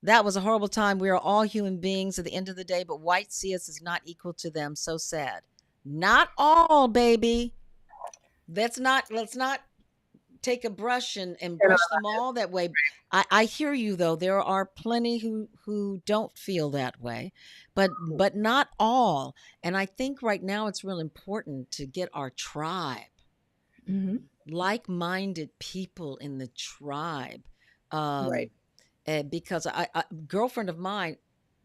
That was a horrible time. We are all human beings at the end of the day, but whites see us as not equal to them. So sad. Not all, baby. Let's not take a brush and brush them all that way. I hear you though. There are plenty who don't feel that way, but not all. And I think right now it's real important to get our tribe, like-minded people in the tribe, because a girlfriend of mine,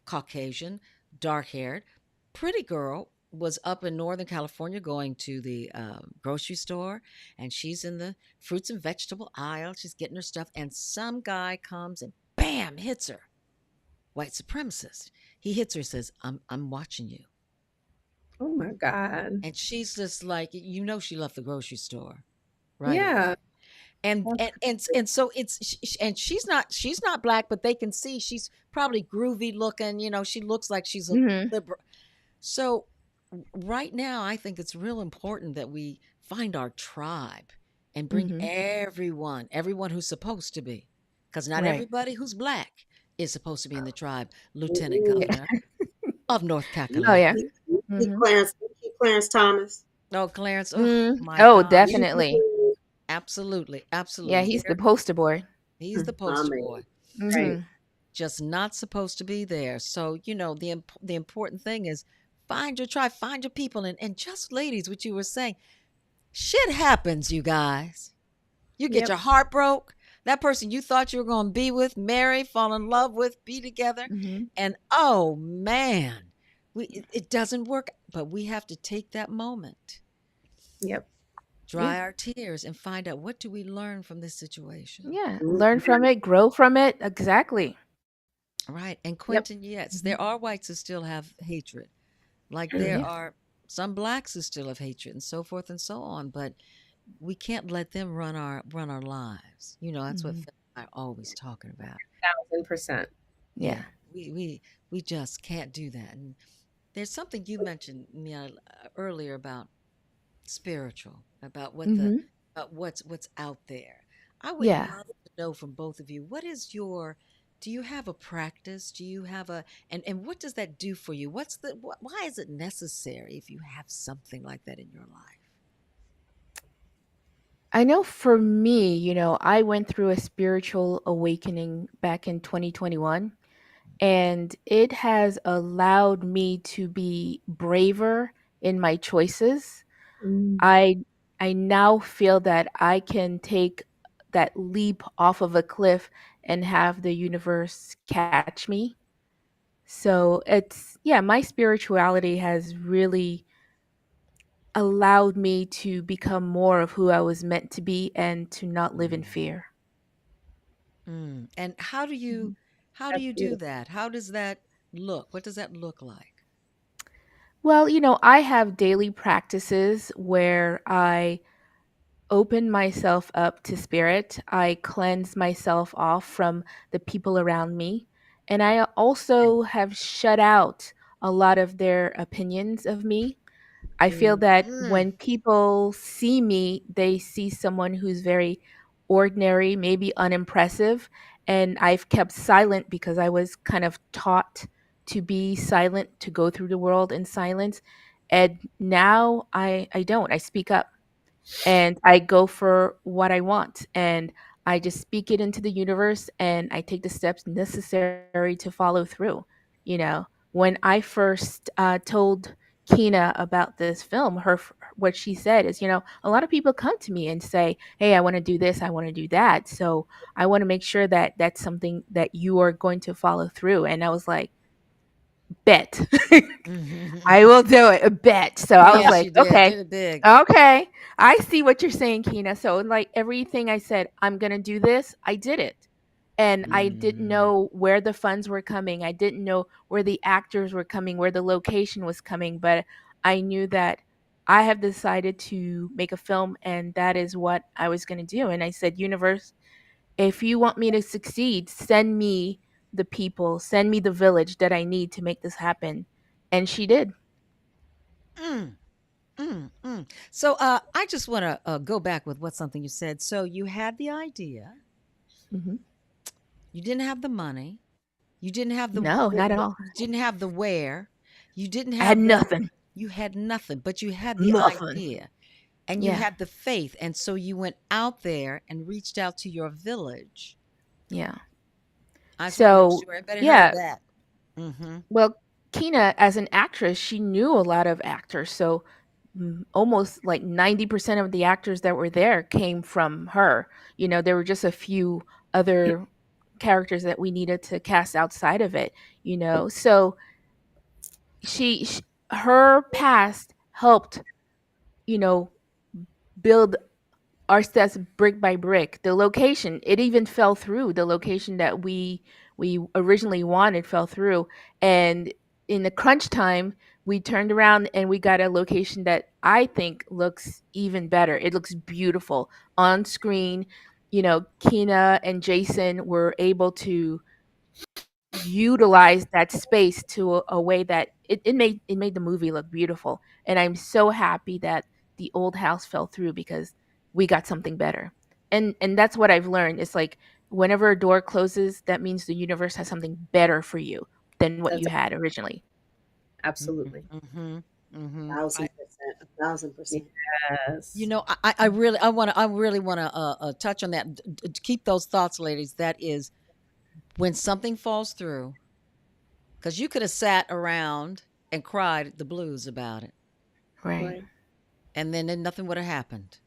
Caucasian, dark-haired, pretty girl, was up in Northern California going to the grocery store, and she's in the fruits and vegetable aisle. She's getting her stuff, and some guy comes and bam, hits her. White supremacist. He hits her, says, I'm watching you. Oh my God. And she's just like, she left the grocery store, right? Yeah. And so she's not Black, but they can see she's probably groovy looking. She looks like she's a liberal. So right now, I think it's real important that we find our tribe and bring everyone who's supposed to be, because not everybody who's Black is supposed to be in the tribe. Lieutenant Governor of North Carolina. Oh yeah, Clarence Thomas. Oh, Clarence. My God. Definitely. Absolutely. Yeah, he's the poster boy. He's the poster boy. Right. Just not supposed to be there. So, the important thing is find your tribe, find your people. And just ladies, what you were saying, shit happens, you guys. You get Yep. your heart broke. That person you thought you were going to be with, marry, fall in love with, be together. And oh man, it doesn't work. But we have to take that moment, Yep. dry our tears, and find out, what do we learn from this situation? Yeah. Learn from it, grow from it. Exactly. Right. And Yep. Quentin, yes, there are whites who still have hatred. Like there Yeah. are some blacks who still have hatred, and so forth and so on. But we can't let them run our lives. That's what Phil and I are always talking about. 1000%. Yeah. We just can't do that. And there's something you mentioned, Mia, earlier about spiritual, about what's out there. I would Yeah. love to know from both of you, do you have a practice? Do you have and what does that do for you? Why is it necessary if you have something like that in your life? I know for me, I went through a spiritual awakening back in 2021, and it has allowed me to be braver in my choices. Mm. I now feel that I can take that leap off of a cliff and have the universe catch me. So my spirituality has really allowed me to become more of who I was meant to be and to not live in fear. And how do you That's do beautiful. that? How does that look? What does that look like? Well, I have daily practices where I open myself up to spirit. I cleanse myself off from the people around me. And I also have shut out a lot of their opinions of me. I feel that when people see me, they see someone who's very ordinary, maybe unimpressive. And I've kept silent because I was kind of taught to be silent, to go through the world in silence. And now I don't. I speak up and I go for what I want. And I just speak it into the universe and I take the steps necessary to follow through. When I first told Kina about this film, what she said is, a lot of people come to me and say, "Hey, I want to do this, I want to do that." So I want to make sure that that's something that you are going to follow through. And I was like, bet. I will do it. A bet. So I was Yes, like, you did. okay, Did it big. okay. I see what you're saying, Kina. So like everything I said, I'm gonna do this, I did it. And I didn't know where the funds were coming. I didn't know where the actors were coming, where the location was coming, but I knew that I have decided to make a film and that is what I was going to do. And I said, universe, if you want me to succeed, send me the people, send me the village that I need to make this happen. And she did. So I just want to go back with something you said. So you had the idea. Mhm. You didn't have the money. You didn't have the No, not at all. you didn't have the where. You didn't I had have nothing. you had nothing, but you had the Nothing. idea and you Yeah. had the faith. And so you went out there and reached out to your village. Yeah. I just wanna make So, sure everybody yeah. heard that. Mm-hmm. Well, Kina, as an actress, she knew a lot of actors. So almost like 90% of the actors that were there came from her. There were just a few other characters that we needed to cast outside of it. So her past helped, build our sets brick by brick. The location, it even fell through. The location that we originally wanted fell through. And in the crunch time, we turned around and we got a location that I think looks even better. It looks beautiful on screen. Kina and Jason were able to utilize that space to a way that it made the movie look beautiful. And I'm so happy that the old house fell through because we got something better. And that's what I've learned. It's like whenever a door closes, that means the universe has something better for you than what That's you had originally. absolutely. Mm-hmm. Mm-hmm. 1,000%. 1,000%. Yes. I really want to touch on that. Keep those thoughts, ladies. That is when something falls through, because you could have sat around and cried the blues about it, Right. and then nothing would have happened.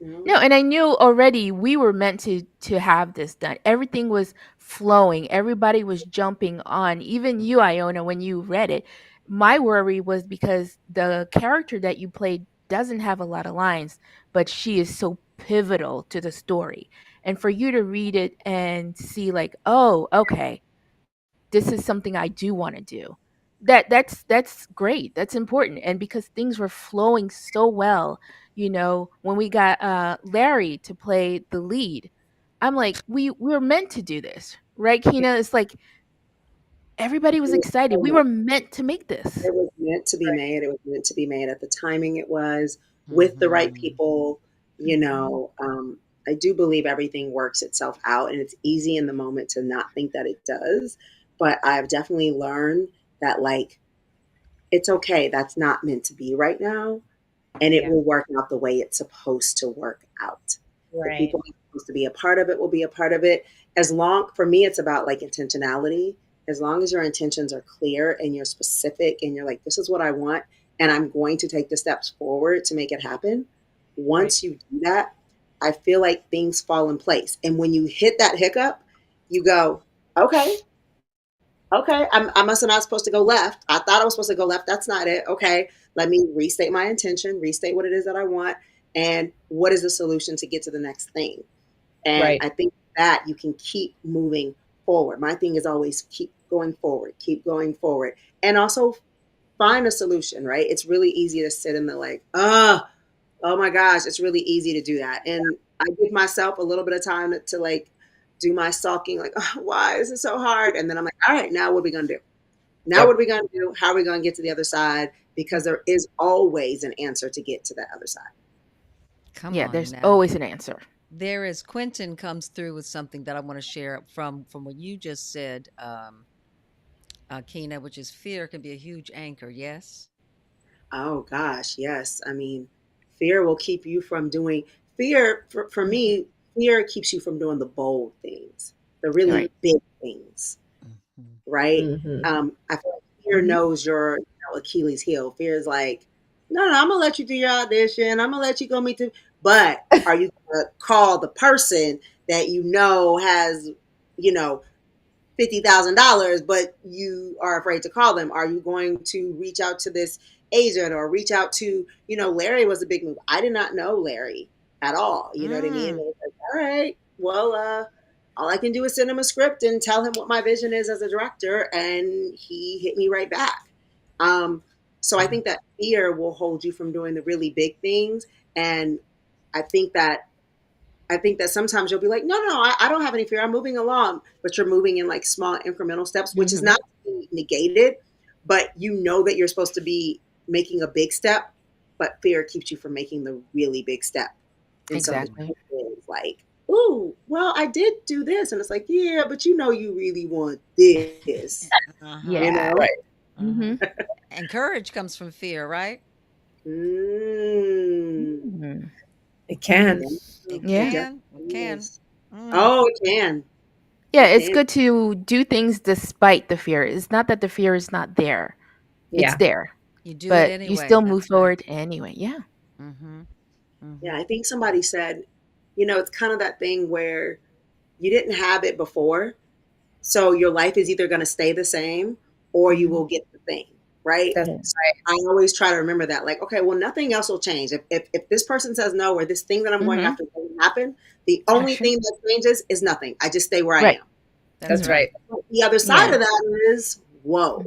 No, and I knew already we were meant to have this done. Everything was flowing. Everybody was jumping on. Even you, Iona, when you read it, my worry was because the character that you played doesn't have a lot of lines, but she is so pivotal to the story. And for you to read it and see like, oh, okay, this is something I do want to do. That's great. That's important. And because things were flowing so well, when we got Larry to play the lead, I'm like, we were meant to do this, right, Kina? It's like everybody was excited. We were meant to make this. It was meant to be made. It was meant to be made at the timing it was, with the right people. I do believe everything works itself out, and it's easy in the moment to not think that it does. But I've definitely learned that, like, it's okay. That's not meant to be right now. And it will work out the way it's supposed to work out. The people who are supposed to be a part of it will be a part of it. For me, it's about like intentionality. As long as your intentions are clear and you're specific and you're like, this is what I want, and I'm going to take the steps forward to make it happen. Once you do that, I feel like things fall in place. And when you hit that hiccup, you go, okay, I must have not supposed to go left. I thought I was supposed to go left. That's not it. Okay, let me restate my intention, restate what it is that I want, and what is the solution to get to the next thing. And I think that you can keep moving forward. My thing is always keep going forward, and also find a solution, right? It's really easy to sit in the like, oh my gosh, it's really easy to do that. And I give myself a little bit of time to like do my sulking, like, oh, why is it so hard? And then I'm like, all right, now what are we going to do? What are we going to do? How are we going to get to the other side? Because there is always an answer to get to the other side. There's always an answer. There is. Quentin comes through with something that I want to share from what you just said, Kina, which is fear can be a huge anchor. Yes. Oh gosh, yes. I mean, fear will keep you from doing fear. For me, fear keeps you from doing the bold things, the really big things, right? I feel like fear knows your Achilles heel. Fear is like, no, I'm gonna let you do your audition. I'm gonna let you go meet the. But are you gonna call the person that has, $50,000, but you are afraid to call them? Are you going to reach out to this agent or reach out to, Larry was a big move. I did not know Larry at all. You know what I mean? And it was like, all right, well, all I can do is send him a script and tell him what my vision is as a director. And he hit me right back. So I think that fear will hold you from doing the really big things. And I think that sometimes you'll be like, no, I don't have any fear. I'm moving along, but you're moving in like small incremental steps, which is not negated, but you know that you're supposed to be making a big step, but fear keeps you from making the really big step. And exactly. So it's like, ooh, well, I did do this. And it's like, yeah, but you really want this. Yeah. Right. And courage comes from fear, right? It can. It can. Oh, it can. Yeah, it's good to do things despite the fear. It's not that the fear is not there. It's there. You do but it anyway. You still move forward anyway. Yeah. Yeah, I think somebody said, it's kind of that thing where you didn't have it before. So your life is either going to stay the same or you will get the thing. Right. So I always try to remember that, like, okay, well, nothing else will change. If this person says no, or this thing that I'm going after doesn't happen, the only thing that changes is nothing. I just stay where I am. That's right. The other side of that is, whoa.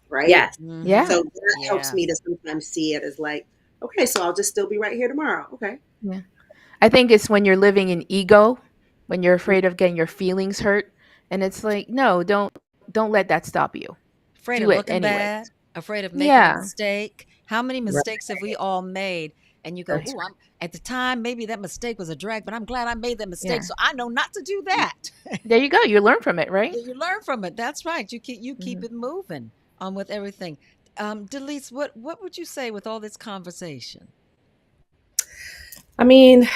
Right. Yes. Yeah. So that helps me to sometimes see it as like, okay, so I'll just still be right here tomorrow. Okay. Yeah. I think it's when you're living in ego, when you're afraid of getting your feelings hurt. And it's like, no, don't let that stop you. Afraid of looking bad, afraid of making a mistake. How many mistakes have we all made? And you go, ooh, at the time, maybe that mistake was a drag, but I'm glad I made that mistake, so I know not to do that. There you go. You learn from it, right? You learn from it. That's right. You keep it moving with everything. Delise, what would you say with all this conversation? I mean,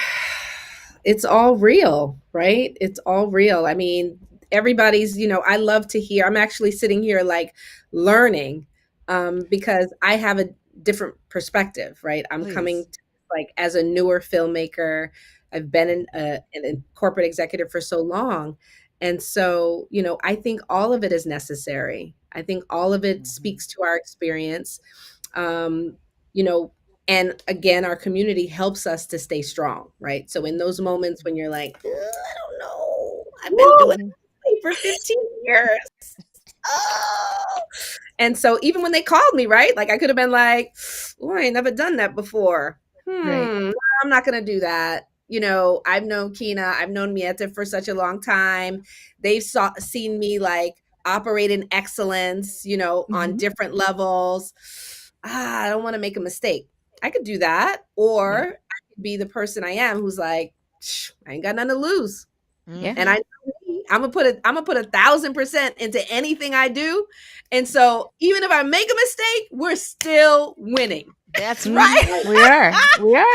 it's all real, right? It's all real. I mean, everybody's, I love to hear. I'm actually sitting here like learning because I have a different perspective, right? I'm coming Please. to, like, as a newer filmmaker. I've been in a corporate executive for so long. And so, I think all of it is necessary. I think all of it speaks to our experience. Um, you know, and again, our community helps us to stay strong, right? So in those moments when you're like, "Ugh, I don't know, I've been doing it for 15 years. Oh. And so even when they called me, right? Like I could have been like, oh, I ain't never done that before. Right. No, I'm not going to do that. I've known Kina, I've known Mieta for such a long time. They've seen me like operate in excellence, on different levels. I don't want to make a mistake. I could do that. Or I could be the person I am who's like, I ain't got nothing to lose. Yeah. And I'm gonna put 1,000% into anything I do. And so even if I make a mistake, we're still winning. That's right. We are.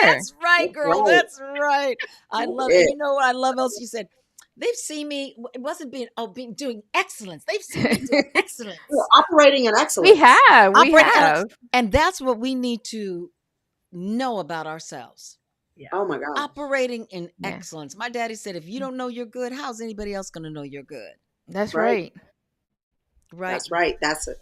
That's right, girl. Right. That's right. I love it. You know what I love else you said? They've seen me. It wasn't being doing excellence. They've seen me doing excellence. We're operating in excellence. We have. And that's what we need to know about ourselves. Yeah. Oh my God. Operating in excellence. My daddy said, if you don't know you're good, how's anybody else going to know you're good? That's right. Right. That's right. That's a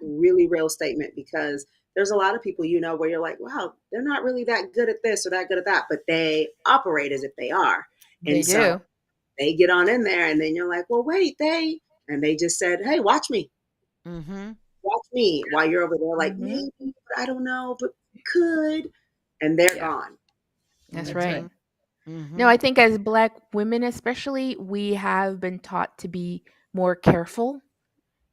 really real statement, because there's a lot of people, where you're like, wow, they're not really that good at this or that good at that, but they operate as if they are. And They so do. they get on in there, and then you're like, well, wait, and they just said, hey, watch me. Mm-hmm. Watch me, while you're over there like, maybe, but I don't know, but could. And they're gone. That's right. Mm-hmm. No, I think as Black women especially, we have been taught to be more careful,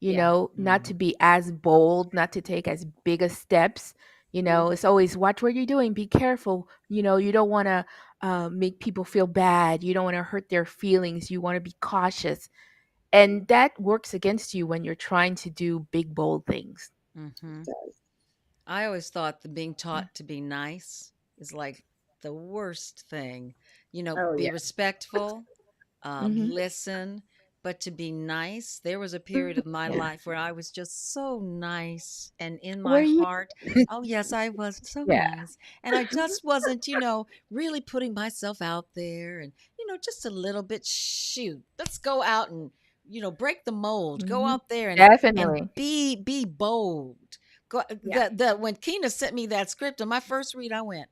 not to be as bold, not to take as big a steps. It's always watch what you're doing, be careful. You don't want to make people feel bad. You don't want to hurt their feelings. You want to be cautious. And that works against you when you're trying to do big, bold things. Mm-hmm. I always thought that being taught to be nice is like the worst thing. Be respectful, listen, but to be nice. There was a period of my life where I was just so nice, and in my heart, oh yes, I was so nice. And I just wasn't, really putting myself out there, and, just a little bit, shoot, let's go out and, break the mold, go out there and, Definitely. and be bold. When Kina sent me that script on my first read, I went,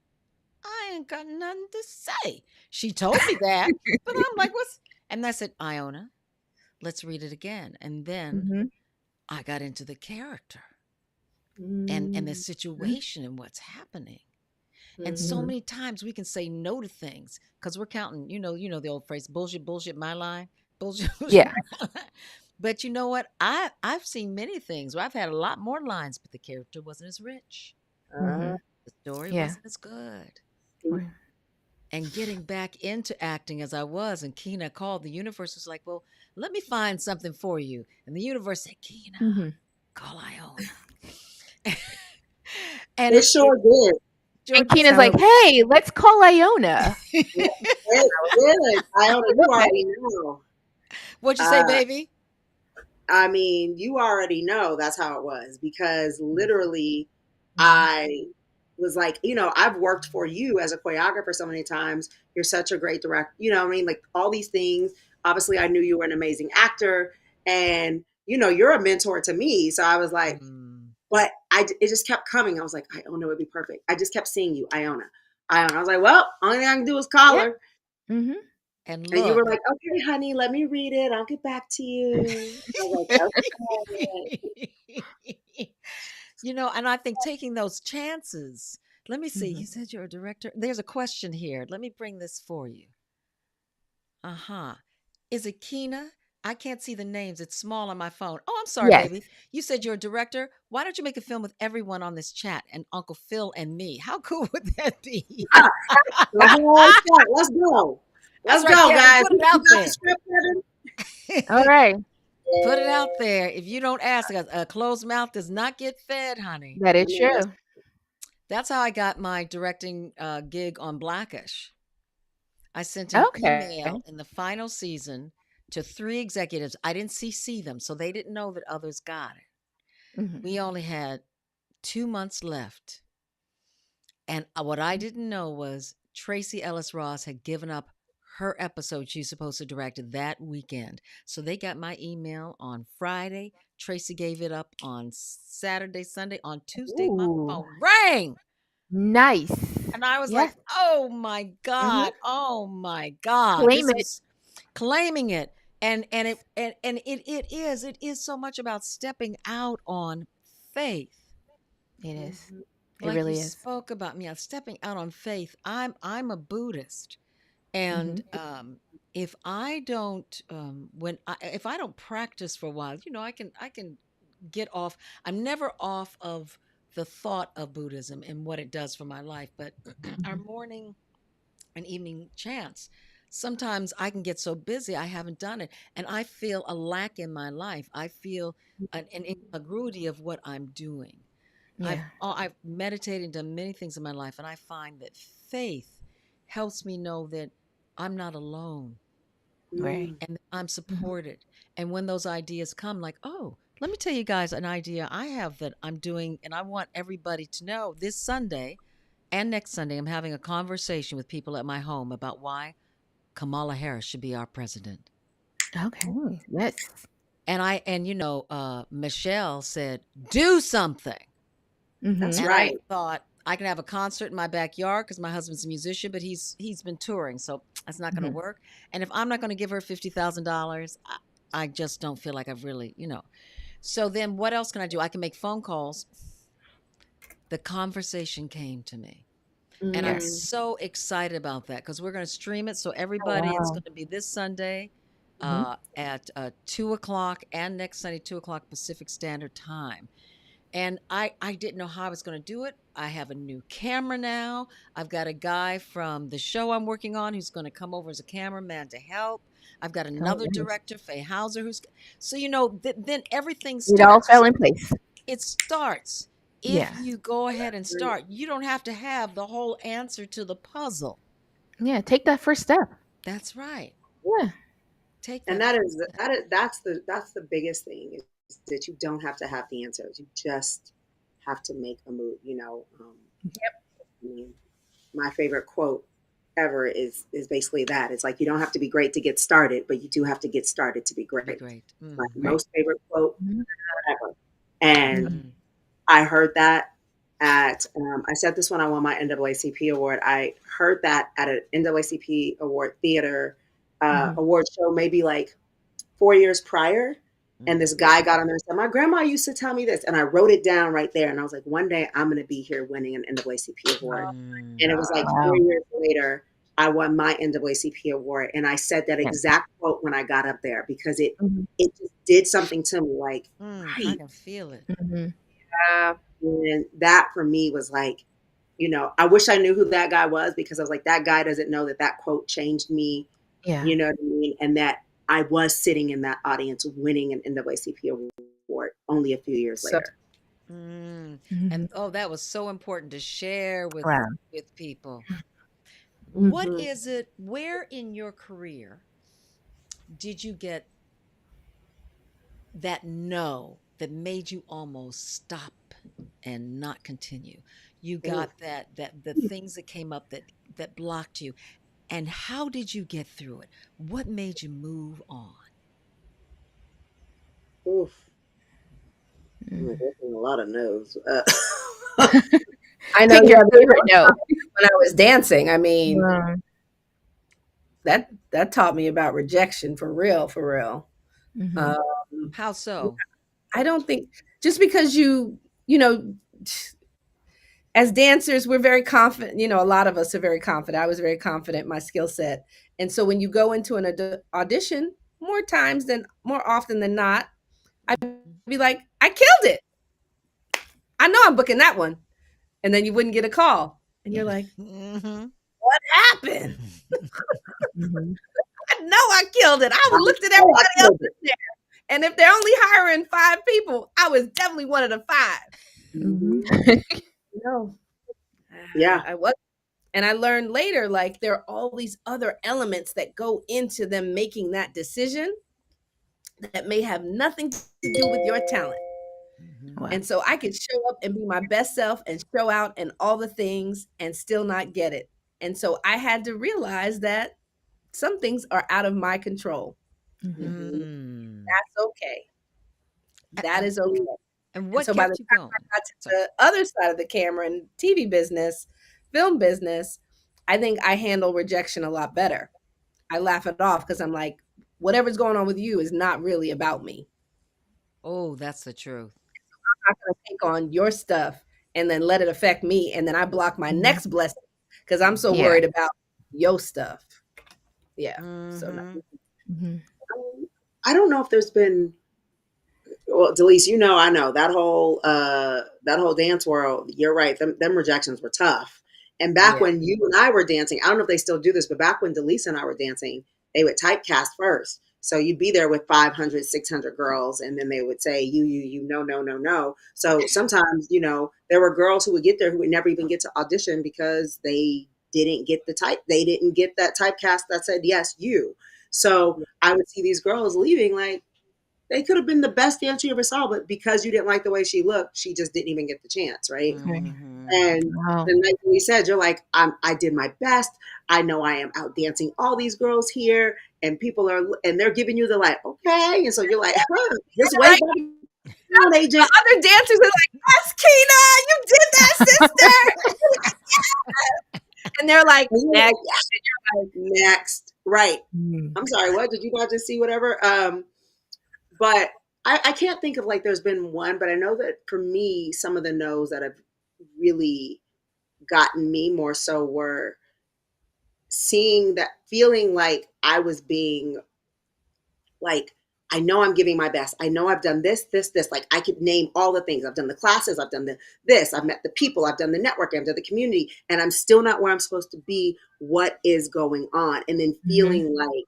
I ain't got nothing to say. She told me that, but I'm like, what's? And I said, Iona, let's read it again. And then I got into the character and the situation and what's happening. And so many times we can say no to things because we're counting, the old phrase, bullshit, my line, bullshit. Yeah. But you know what? I've seen many things where I've had a lot more lines, but the character wasn't as rich. The story wasn't as good. And getting back into acting as I was, and Kina called, the universe was like, well, let me find something for you. And the universe said, Kina, call Iona. And it sure did. And Kina's like, hey, let's call Iona. It did. Iona, you already know. What'd you say, baby? I mean, you already know that's how it was, because literally I was like, I've worked for you as a choreographer so many times. You're such a great director. Like all these things. Obviously, I knew you were an amazing actor, and, you're a mentor to me. So I was like, but it just kept coming. I was like, Iona would be perfect. I just kept seeing you, Iona. I was like, well, only thing I can do is call her. Mm-hmm. And you were like, okay, honey, let me read it. I'll get back to you. I was like, okay. And I think taking those chances. Let me see. You said you're a director. There's a question here. Let me bring this for you. Is it Kina? I can't see the names. It's small on my phone. Oh, I'm sorry, baby. You said you're a director. Why don't you make a film with everyone on this chat and Uncle Phil and me? How cool would that be? Let's go. Let's go, guys. Put it out there. All right. Put it out there. If you don't ask, a closed mouth does not get fed, honey. That is true. That's how I got my directing gig on Blackish. I sent an email in the final season to 3 executives. I didn't CC them, so they didn't know that others got it. Mhm. We only had 2 months left. And what I didn't know was Tracy Ellis Ross had given up her episode she's supposed to direct that weekend. So they got my email on Friday. Tracy gave it up on Saturday, Sunday. On Tuesday, my Ooh, phone rang. nice. And I was Yes, like, oh my mhm. God. Oh my God. Claim This it. is claiming it. And it is so much about stepping out on faith. It is. Mhm. It Like you really is. spoke about me, stepping out on faith. I'm a Buddhist. And Mhm. if I don't if I don't practice for a while, I can get off. I'm never off of the thought of Buddhism and what it does for my life, but our Mhm. morning and evening chants, sometimes I can get so busy I haven't done it, and I feel a lack in my life. I feel an incongruity of what I'm doing. Yeah. I've meditated and done many things in my life, and I find that faith helps me know that I'm not alone Right. Mm. and that I'm Mhm. supported. And when those ideas come, like, oh, let me tell you guys an idea I have that I'm doing, and I want everybody to know this Sunday and next Sunday, I'm having a conversation with people at my home about why Kamala Harris should be our president. Okay. Yes. And Michelle said, do something. That's Mhm. And I right. thought I can have a concert in my backyard because my husband's a musician, but he's been touring, so that's not going to Mhm. work. And if I'm not going to give her $50,000, I just don't feel like I've really. So then, what else can I do? I can make phone calls. The conversation came to me, and I'm Yes. so excited about that because we're going to stream it. So Oh, everybody, it's wow. going to be this Sunday Mhm. at 2 o'clock, and next Sunday 2 o'clock Pacific Standard Time. And I didn't know how I was going to do it. I have a new camera now. I've got a guy from the show I'm working on who's going to come over as a cameraman to help. I've got Oh, another nice. director, Faye Hauser, so then everything It all starts. fell in place. It starts. If Yeah. you go ahead and start, you don't have to have the whole answer to the puzzle. Yeah. Take that first step. That's right. Yeah. Take And that. that's the biggest thing is that you don't have to have the answers. You just have to make a move. I mean, my favorite quote ever is basically that. It's like you don't have to be great to get started, but you do have to get started to be Be great. great. My Right. most favorite quote Mhm. ever. And Mm. I heard that I said this when I won my NAACP award. I heard that at an NAACP award theater Mhm. award show maybe like 4 years prior. And this Mhm. guy got on there and said, my grandma used to tell me this. And I wrote it down right there. And I was like, one day I'm going to be here winning an NAACP award. And it was like Wow. 4 years later, I won my NAACP award. And I said that Yeah. exact quote when I got up there because it Mhm. just did something to me. Like, I right. can feel it. Mhm. And that for me was like, I wish I knew who that guy was because I was like, that guy doesn't know that quote changed me. Yeah. You know what I mean? And that I was sitting in that audience winning an NAACP award only a few years So later. And Mhm. that was so important to share with Wow. people. What Mhm. is it? Where in your career did you get that no that made you almost stop and not continue? You got that the things that came up that blocked you, and how did you get through it? What made you move on? Oof. Mhm. There's been a lot of no's. I know. Pick your Yeah, favorite no. when I was dancing, I mean, Mm. that taught me about rejection for real, for real. Mhm. How so? I don't think just because you know, as dancers, we're very confident. A lot of us are very confident. I was very confident in my skill set, and so when you go into an audition, more often than not, I'd be like, I killed it. I know I'm booking that one, and then you wouldn't get a call, and you're like, Mm-hmm. what happened? Mhm. I know I killed it. I looked at I everybody else killed in it. there. And if they're only hiring 5 people, I was definitely one of the 5. Mhm. Mhm. No, Yeah. I was. And I learned later, like, there are all these other elements that go into them making that decision that may have nothing to do with your talent. Wow. And so I could show up and be my best self and show out and all the things and still not get it. And so I had to realize that some things are out of my control. Mm. That's okay. That is okay. And what so by kept the you time going? I got to the other side of the camera and TV business, film business, I think I handle rejection a lot better. I laugh it off because I'm like, whatever's going on with you is not really about me. Oh, that's the truth. I'm not going to take on your stuff and then let it affect me. And then I block my next blessing because I'm so worried about your stuff. Yeah. So I don't know if there's been, well, Delise, you know, I know that whole dance world. You're right. Them rejections were tough. And back when you and I were dancing, I don't know if they still do this, but back when Delise and I were dancing, they would typecast first. So you'd be there with 500, 600 girls, and then they would say, you, no. So sometimes, you know, there were girls who would get there who would never even get to audition because they didn't get they didn't get that typecast that said, yes, you. So I would see these girls leaving like, they could have been the best dancer you ever saw, but because you didn't like the way she looked, she just didn't even get the chance, right? Mm-hmm. And then like we said, you're like, I did my best. I know I am out dancing all these girls here, and people are, and they're giving you the like, okay, and so you're like, just wait. Agent. The other dancers are like, yes, Keena, you did that, sister. And they're like, next. And you're like, next, right? I'm sorry, what did you not just see? Whatever. But I can't think of like there's been one, but I know that for me, some of the no's that have really gotten me more so were seeing that, feeling like I was being like, I know I'm giving my best. I know I've done this. Like I could name all the things. I've done the classes. I've done this. I've met the people. I've done the networking. I've done the community. And I'm still not where I'm supposed to be. What is going on? And then feeling like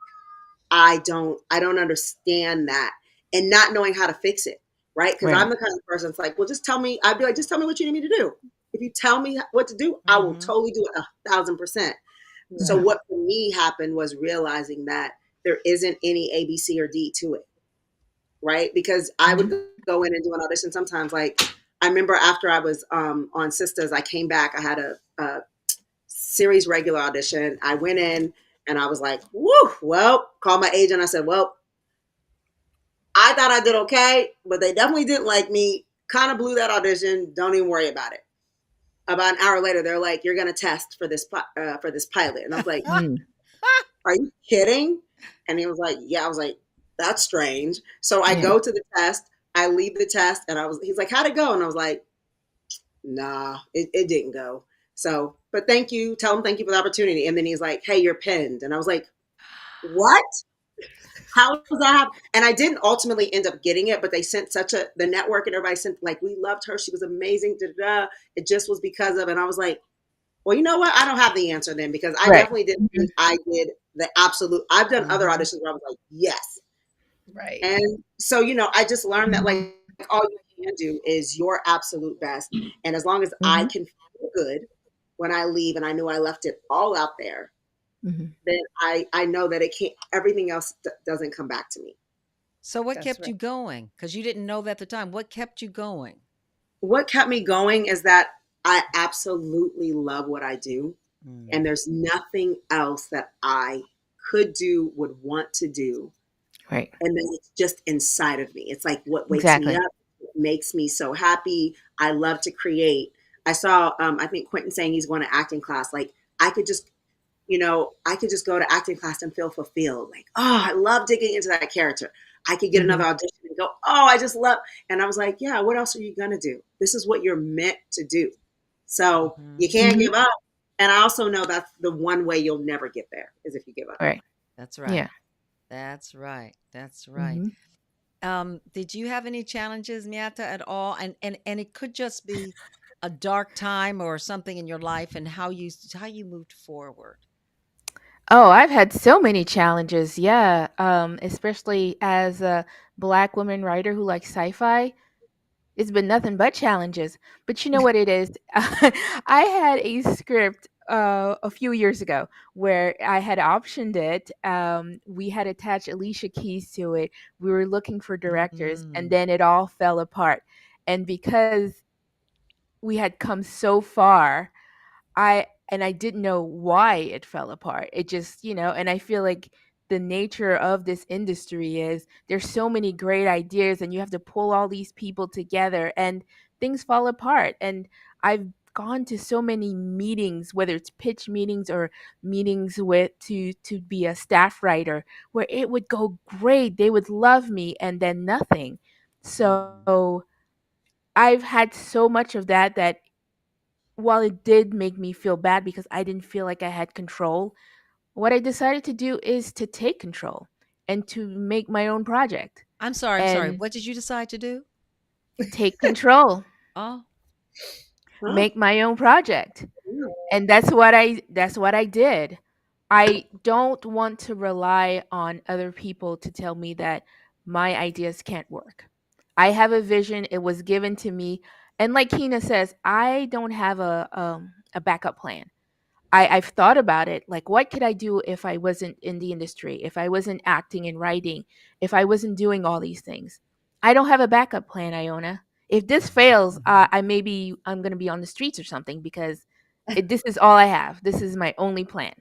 I don't understand that. And not knowing how to fix it, right? Because I'm the kind of person that's like, well, just tell me. I'd be like, just tell me what you need me to do. If you tell me what to do, I will totally do it 1,000%. So what for me happened was realizing that there isn't any A, B, C, or D to it, right? Because I would go in and do an audition sometimes. Like I remember after I was on Sisters, I came back. I had a series regular audition. I went in and I was like, woo, well, called my agent. I said, well, I thought I did okay, but they definitely didn't like me. Kind of blew that audition. Don't even worry about it. About an hour later, they're like, "You're going to test for this pilot," and I was like, "Are you kidding?" And he was like, "Yeah." I was like, "That's strange." So I go to the test. I leave the test, and he's like, "How'd it go?" And I was like, "Nah, it didn't go." So, but thank you. Tell him thank you for the opportunity. And then he's like, "Hey, you're pinned," and I was like, "What? How does that happen?" And I didn't ultimately end up getting it, but they sent the network and everybody sent like, we loved her. She was amazing. It just was because of, and I was like, well, you know what? I don't have the answer then, because I definitely didn't think I did the absolute. I've done other auditions where I was like, yes. Right. And so, you know, I just learned that like all you can do is your absolute best. And as long as I can feel good when I leave, and I knew I left it all out there, then I know that it can't, everything else doesn't come back to me. So what kept you going? Because you didn't know that at the time. What kept you going? What kept me going is that I absolutely love what I do. And there's nothing else that I could do, would want to do. Right. And then it's just inside of me. It's like what wakes me up, what makes me so happy. I love to create. I saw, I think Quentin saying he's going to acting class. Like I could just go to acting class and feel fulfilled. Like, oh, I love digging into that character. I could get another audition and go, oh, I just love. And I was like, yeah, what else are you going to do? This is what you're meant to do. So you can't give up. And I also know that's the one way you'll never get there is if you give up. Right. That's right. Yeah. That's right. That's right. Did you have any challenges, Miata, at all? And it could just be a dark time or something in your life, and how you moved forward. Oh, I've had so many challenges. Yeah. Especially as a Black woman writer who likes sci-fi. It's been nothing but challenges. But you know what it is? I had a script a few years ago where I had optioned it. We had attached Alicia Keys to it. We were looking for directors, and then it all fell apart. And because we had come so far, I didn't know why it fell apart. It just, and I feel like the nature of this industry is there's so many great ideas and you have to pull all these people together and things fall apart. And I've gone to so many meetings, whether it's pitch meetings or meetings with to be a staff writer, where it would go great. They would love me and then nothing. So I've had so much of that while it did make me feel bad because I didn't feel like I had control, what I decided to do is to take control and to make my own project. I'm sorry. What did you decide to do? Take control. Oh. Make my own project. And that's what I did. I don't want to rely on other people to tell me that my ideas can't work. I have a vision. It was given to me. And like Kina says, I don't have a backup plan. I've thought about it. Like, what could I do if I wasn't in the industry, if I wasn't acting and writing, if I wasn't doing all these things? I don't have a backup plan, Iona. If this fails, I'm going to be on the streets or something because this is all I have. This is my only plan.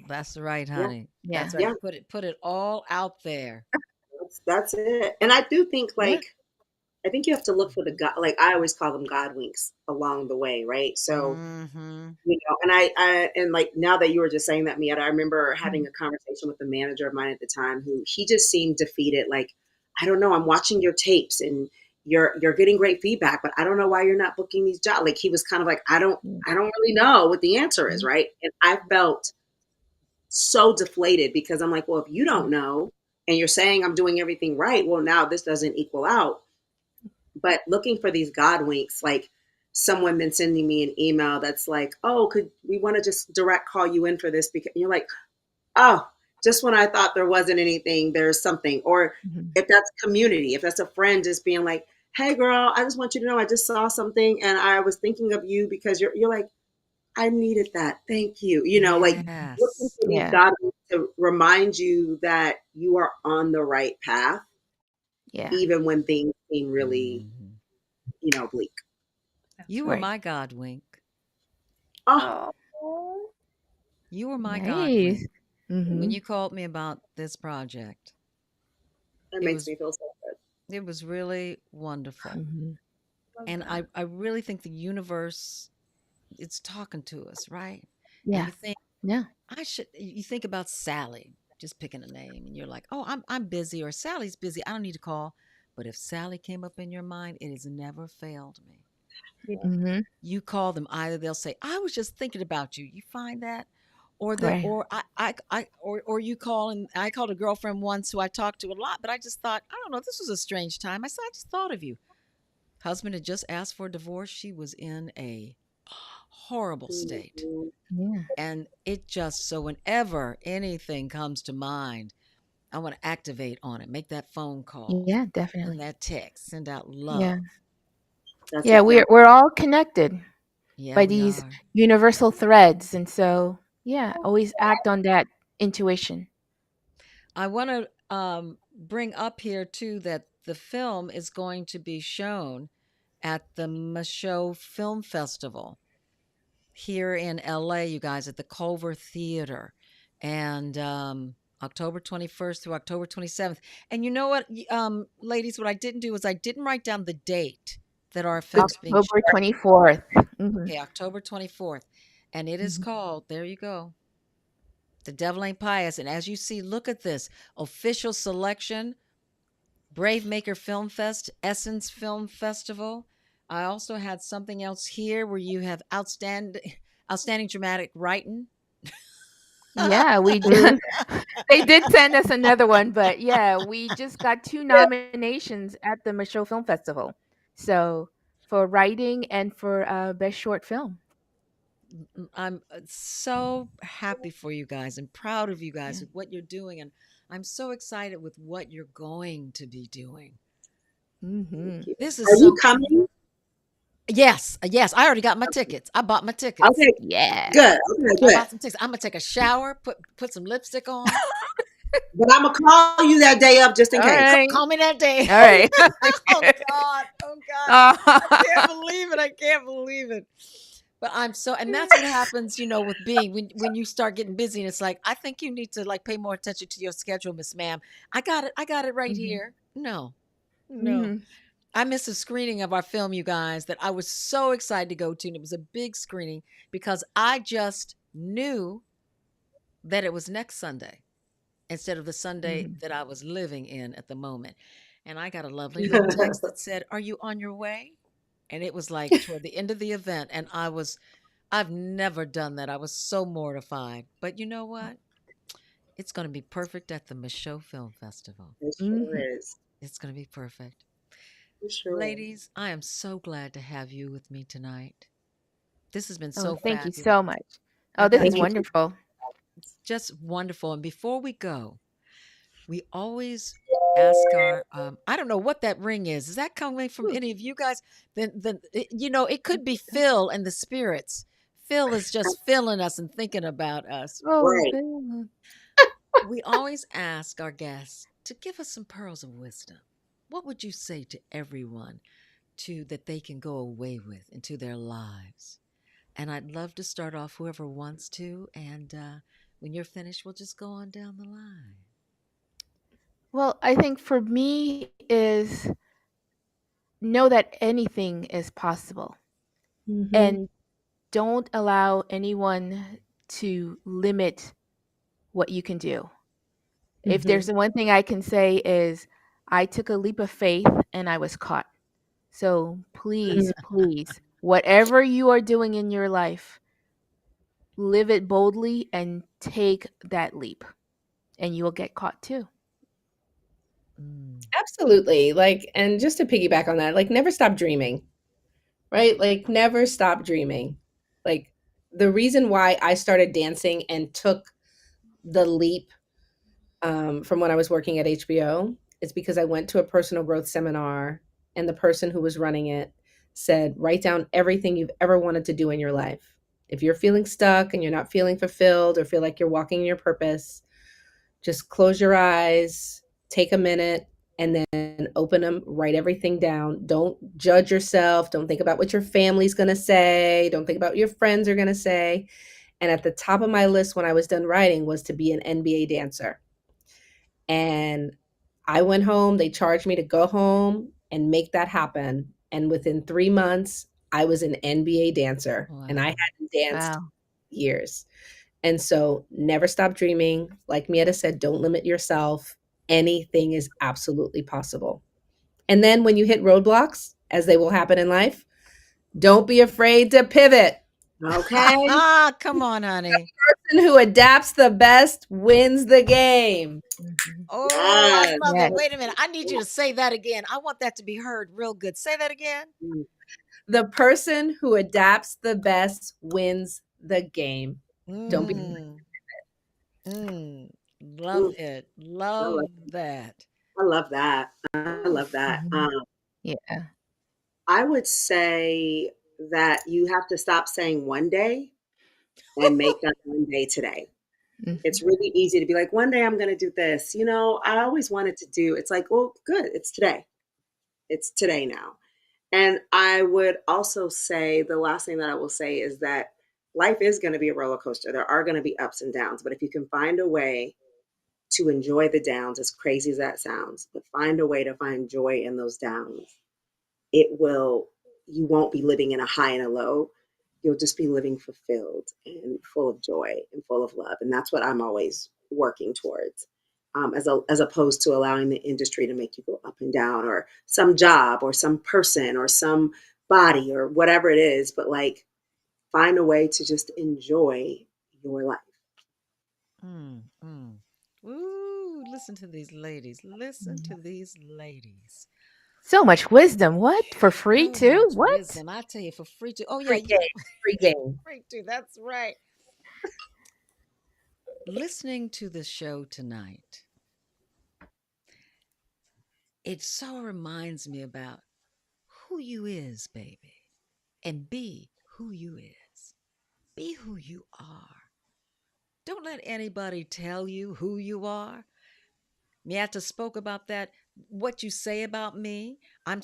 That's right, honey. Yeah. That's right. Yeah. Put it all out there. That's it. And I do think I think you have to look for the God, like I always call them God winks along the way, right? So, and and like now that you were just saying that, Mietta, I remember having a conversation with the manager of mine at the time who he just seemed defeated. Like, I don't know, I'm watching your tapes and you're getting great feedback, but I don't know why you're not booking these jobs. Like he was kind of like, I don't really know what the answer is, right? And I felt so deflated because I'm like, well, if you don't know and you're saying I'm doing everything right, well, now this doesn't equal out. But looking for these God winks, like someone been sending me an email that's like, oh, could we want to just direct call you in for this? Because you're like, oh, just when I thought there wasn't anything, there's something. Or if that's community, if that's a friend just being like, hey, girl, I just want you to know I just saw something and I was thinking of you because you're like, I needed that. Thank you. Like looking for these God winks to remind you that you are on the right path. Yeah. Even when things seem really, bleak. You were my God wink. Oh. You were my God wink. When you called me about this project. That makes me feel so good. It was really wonderful. And I really think the universe, it's talking to us, right? Yeah. And you think about Sally. Just picking a name and you're like, oh, I'm busy or Sally's busy. I don't need to call. But if Sally came up in your mind, it has never failed me. You call them, either they'll say, I was just thinking about you. You find that? Or or you call, and I called a girlfriend once who I talked to a lot, but I just thought, I don't know, this was a strange time. I said, I just thought of you. Husband had just asked for a divorce. She was in a horrible state. And it just, so whenever anything comes to mind, I want to activate on it, make that phone call. Yeah, definitely. Send that text, send out love. Yeah, we're all connected by these universal threads. And so, always act on that intuition. I want to bring up here too that the film is going to be shown at the Micheaux Film Festival here in LA, you guys, at the Culver Theater, and October 21st through October 27th. And you know what, ladies, what I didn't do is I didn't write down the date that our film's being shown. October 24th. Okay, October 24th. And it is called, there you go, The Devil Ain't Pious. And as you see, look at this, official selection, Brave Maker Film Fest, Essence Film Festival. I also had something else here where you have outstanding dramatic writing. Yeah, we did. They did send us another one, but we just got 2 nominations at the Micheaux Film Festival. So for writing and for best short film. I'm so happy for you guys and proud of you guys with what you're doing. And I'm so excited with what you're going to be doing. Mm-hmm. This is Are you coming? Yes, yes. I already got my tickets. I bought my tickets. Okay, Yeah. good. Okay, I good. bought some tickets. I'm gonna take a shower, put some lipstick on. But I'm gonna call you that day up just in All case. right. Call me that day. All right. Oh God. Oh God. I can't believe it. I can't believe it. But I'm so, and that's what happens, with being when you start getting busy, and it's like, I think you need to like pay more attention to your schedule, Miss Ma'am. I got it. I got it right Mhm. here. No, no. Mhm. I missed a screening of our film, you guys, that I was so excited to go to, and it was a big screening because I just knew that it was next Sunday instead of the Sunday Mhm. that I was living in at the moment. And I got a lovely little text that said, "Are you on your way?" And it was like toward the end of the event. And I've never done that. I was so mortified. But you know what? It's going to be perfect at the Michaud Film Festival. It sure Mhm. is. It's going to be perfect. It sure is. Ladies, I am so glad to have you with me tonight. This has been Oh, so thank you fabulous. so much. Oh, I've this had is Thank you. wonderful. just wonderful. And before we go, we always ask our I don't know what that ring is that coming from any of you guys? Then it could be Phil and the spirits. Phil is just filling us and thinking about us. Oh, Right. Bill. We always ask our guests to give us some pearls of wisdom. What would you say to everyone to that they can go away with into their lives? And I'd love to start off whoever wants to, and when you're finished, we'll just go on down the line. Well, I think for me is know that anything is possible Mhm. and don't allow anyone to limit what you can do. If there's Mhm. one thing I can say is I took a leap of faith and I was caught. So please, please, whatever you are doing in your life, live it boldly and take that leap and you will get caught too. Mm. Absolutely. Like, and just to piggyback on that, like, never stop dreaming, right? Like, never stop dreaming. Like, the reason why I started dancing and took the leap from when I was working at HBO is because I went to a personal growth seminar, and the person who was running it said, write down everything you've ever wanted to do in your life. If you're feeling stuck and you're not feeling fulfilled or feel like you're walking in your purpose, just close your eyes, take a minute, and then open them, write everything down. Don't judge yourself. Don't think about what your family's going to say. Don't think about what your friends are going to say. And at the top of my list when I was done writing was to be an NBA dancer. And I went home. They charged me to go home and make that happen. And within 3 months, I was an NBA dancer and I Wow. hadn't danced Wow. years. And so never stop dreaming. Like Mietta said, don't limit yourself. Anything is absolutely possible. And then when you hit roadblocks, as they will happen in life, don't be afraid to pivot. Okay. Come on, honey. The person who adapts the best wins the game. Mhm. Oh, I Yes. love it. Yes. Wait a minute. I need you to say that again. I want that to be heard real good. Say that again. The person who adapts the best wins the game. Don't be Mm, love Ooh, it. I Love love, that. I love that. I love that. Mhm. Yeah. I would say that you have to stop saying one day and make that one day today. It's Mhm. really easy to be like, one day I'm going to do this. I always wanted to do. It's like, well, good. It's today. It's today now. And I would also say the last thing that I will say is that life is going to be a roller coaster. There are going to be ups and downs, but if you can find a way to enjoy the downs, as crazy as that sounds, but find a way to find joy in those downs, you won't be living in a high and a low. You'll just be living fulfilled and full of joy and full of love. And that's what I'm always working towards. As opposed to allowing the industry to make you go up and down, or some job or some person or some body or whatever it is, but like find a way to just enjoy your life. Mm, mm. Ooh, listen to these ladies. Listen to these ladies. So much wisdom. What? For free So too? much What? wisdom. I tell you, for free too. Oh, yeah, free game. Free game. free too. That's right. Listening to the show tonight, it so reminds me about who you is, baby. and be who you is. Be who you are. Don't let anybody tell you who you are. Miata spoke about that. What you say about me, I'm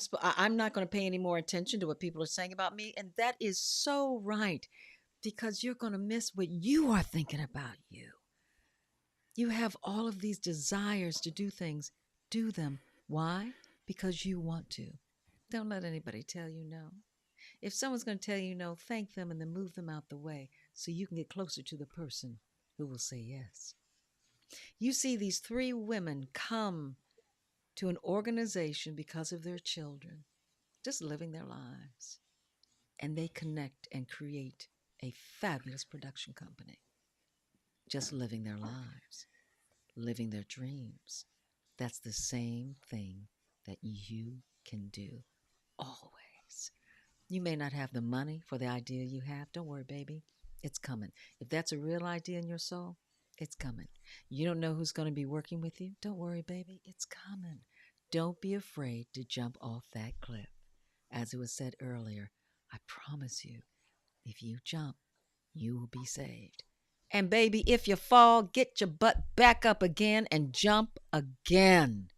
not going to pay any more attention to what people are saying about me. And that is so right, because you're going to miss what you are thinking about you. You have all of these desires to do things. Do them. Why? Because you want to. Don't let anybody tell you no. If someone's going to tell you no, thank them and then move them out the way so you can get closer to the person who will say yes. You see these 3 women come to an organization because of their children, just living their lives. And they connect and create a fabulous production company, just living their lives, living their dreams. That's the same thing that you can do always. You may not have the money for the idea you have. Don't worry, baby. It's coming. If that's a real idea in your soul, it's coming. You don't know who's going to be working with you? Don't worry, baby. It's coming. Don't be afraid to jump off that cliff. As it was said earlier, I promise you, if you jump, you will be saved. And baby, if you fall, get your butt back up again and jump again.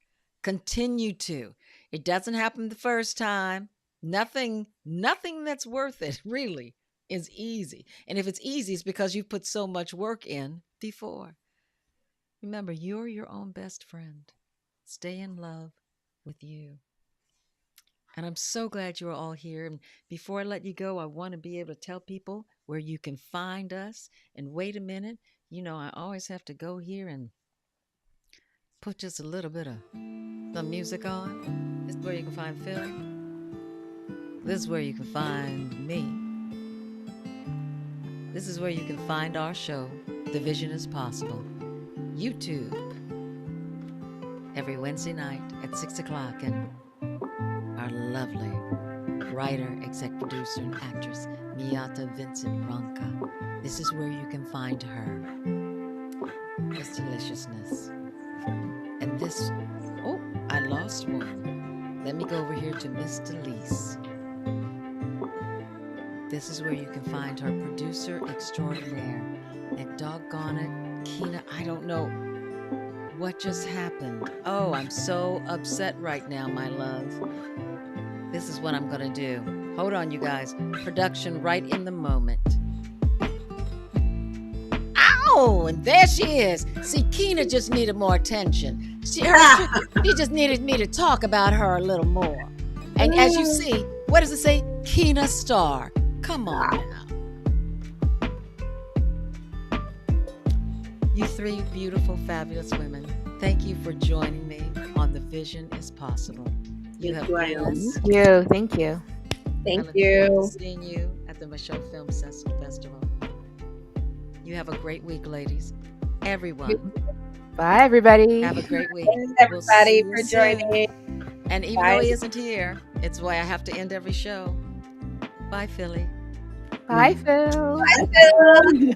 Continue to. It doesn't happen the first time. Nothing that's worth it, really, is easy. And if it's easy, it's because you've put so much work in before. Remember, you're your own best friend. Stay in love with you. And I'm so glad you're all here. And before I let you go, I want to be able to tell people where you can find us. And wait a minute, I always have to go here and put just a little bit of the music on. This is where you can find Phil. This is where you can find me. This is where you can find our show, The Vision is Possible. YouTube. Every Wednesday night at 6 o'clock. And our lovely writer, exec producer, and actress, Miata Vincent Ronca. This is where you can find her. This deliciousness. And this, I lost one. Let me go over here to Miss Delise. This is where you can find her producer extraordinaire. And doggone it, Kina, I don't know what just happened. Oh, I'm so upset right now, my love. This is what I'm gonna do. Hold on, you guys. Production right in the moment. Ow! And there she is. See, Kina just needed more attention. She just needed me to talk about her a little more. And as you see, what does it say? Kina Star. Come on now. You 3 beautiful, fabulous women, thank you for joining me on The Vision is Possible. You have blessed. Thank you. Thank you. Seeing you at the Michelle Film Festival. You have a great week, ladies. Everyone. Bye, everybody. Have a great week. Thanks, everybody, for joining. And even though he isn't here, it's why I have to end every show. Bye, Philly. Bye, Phil. Bye, Phil.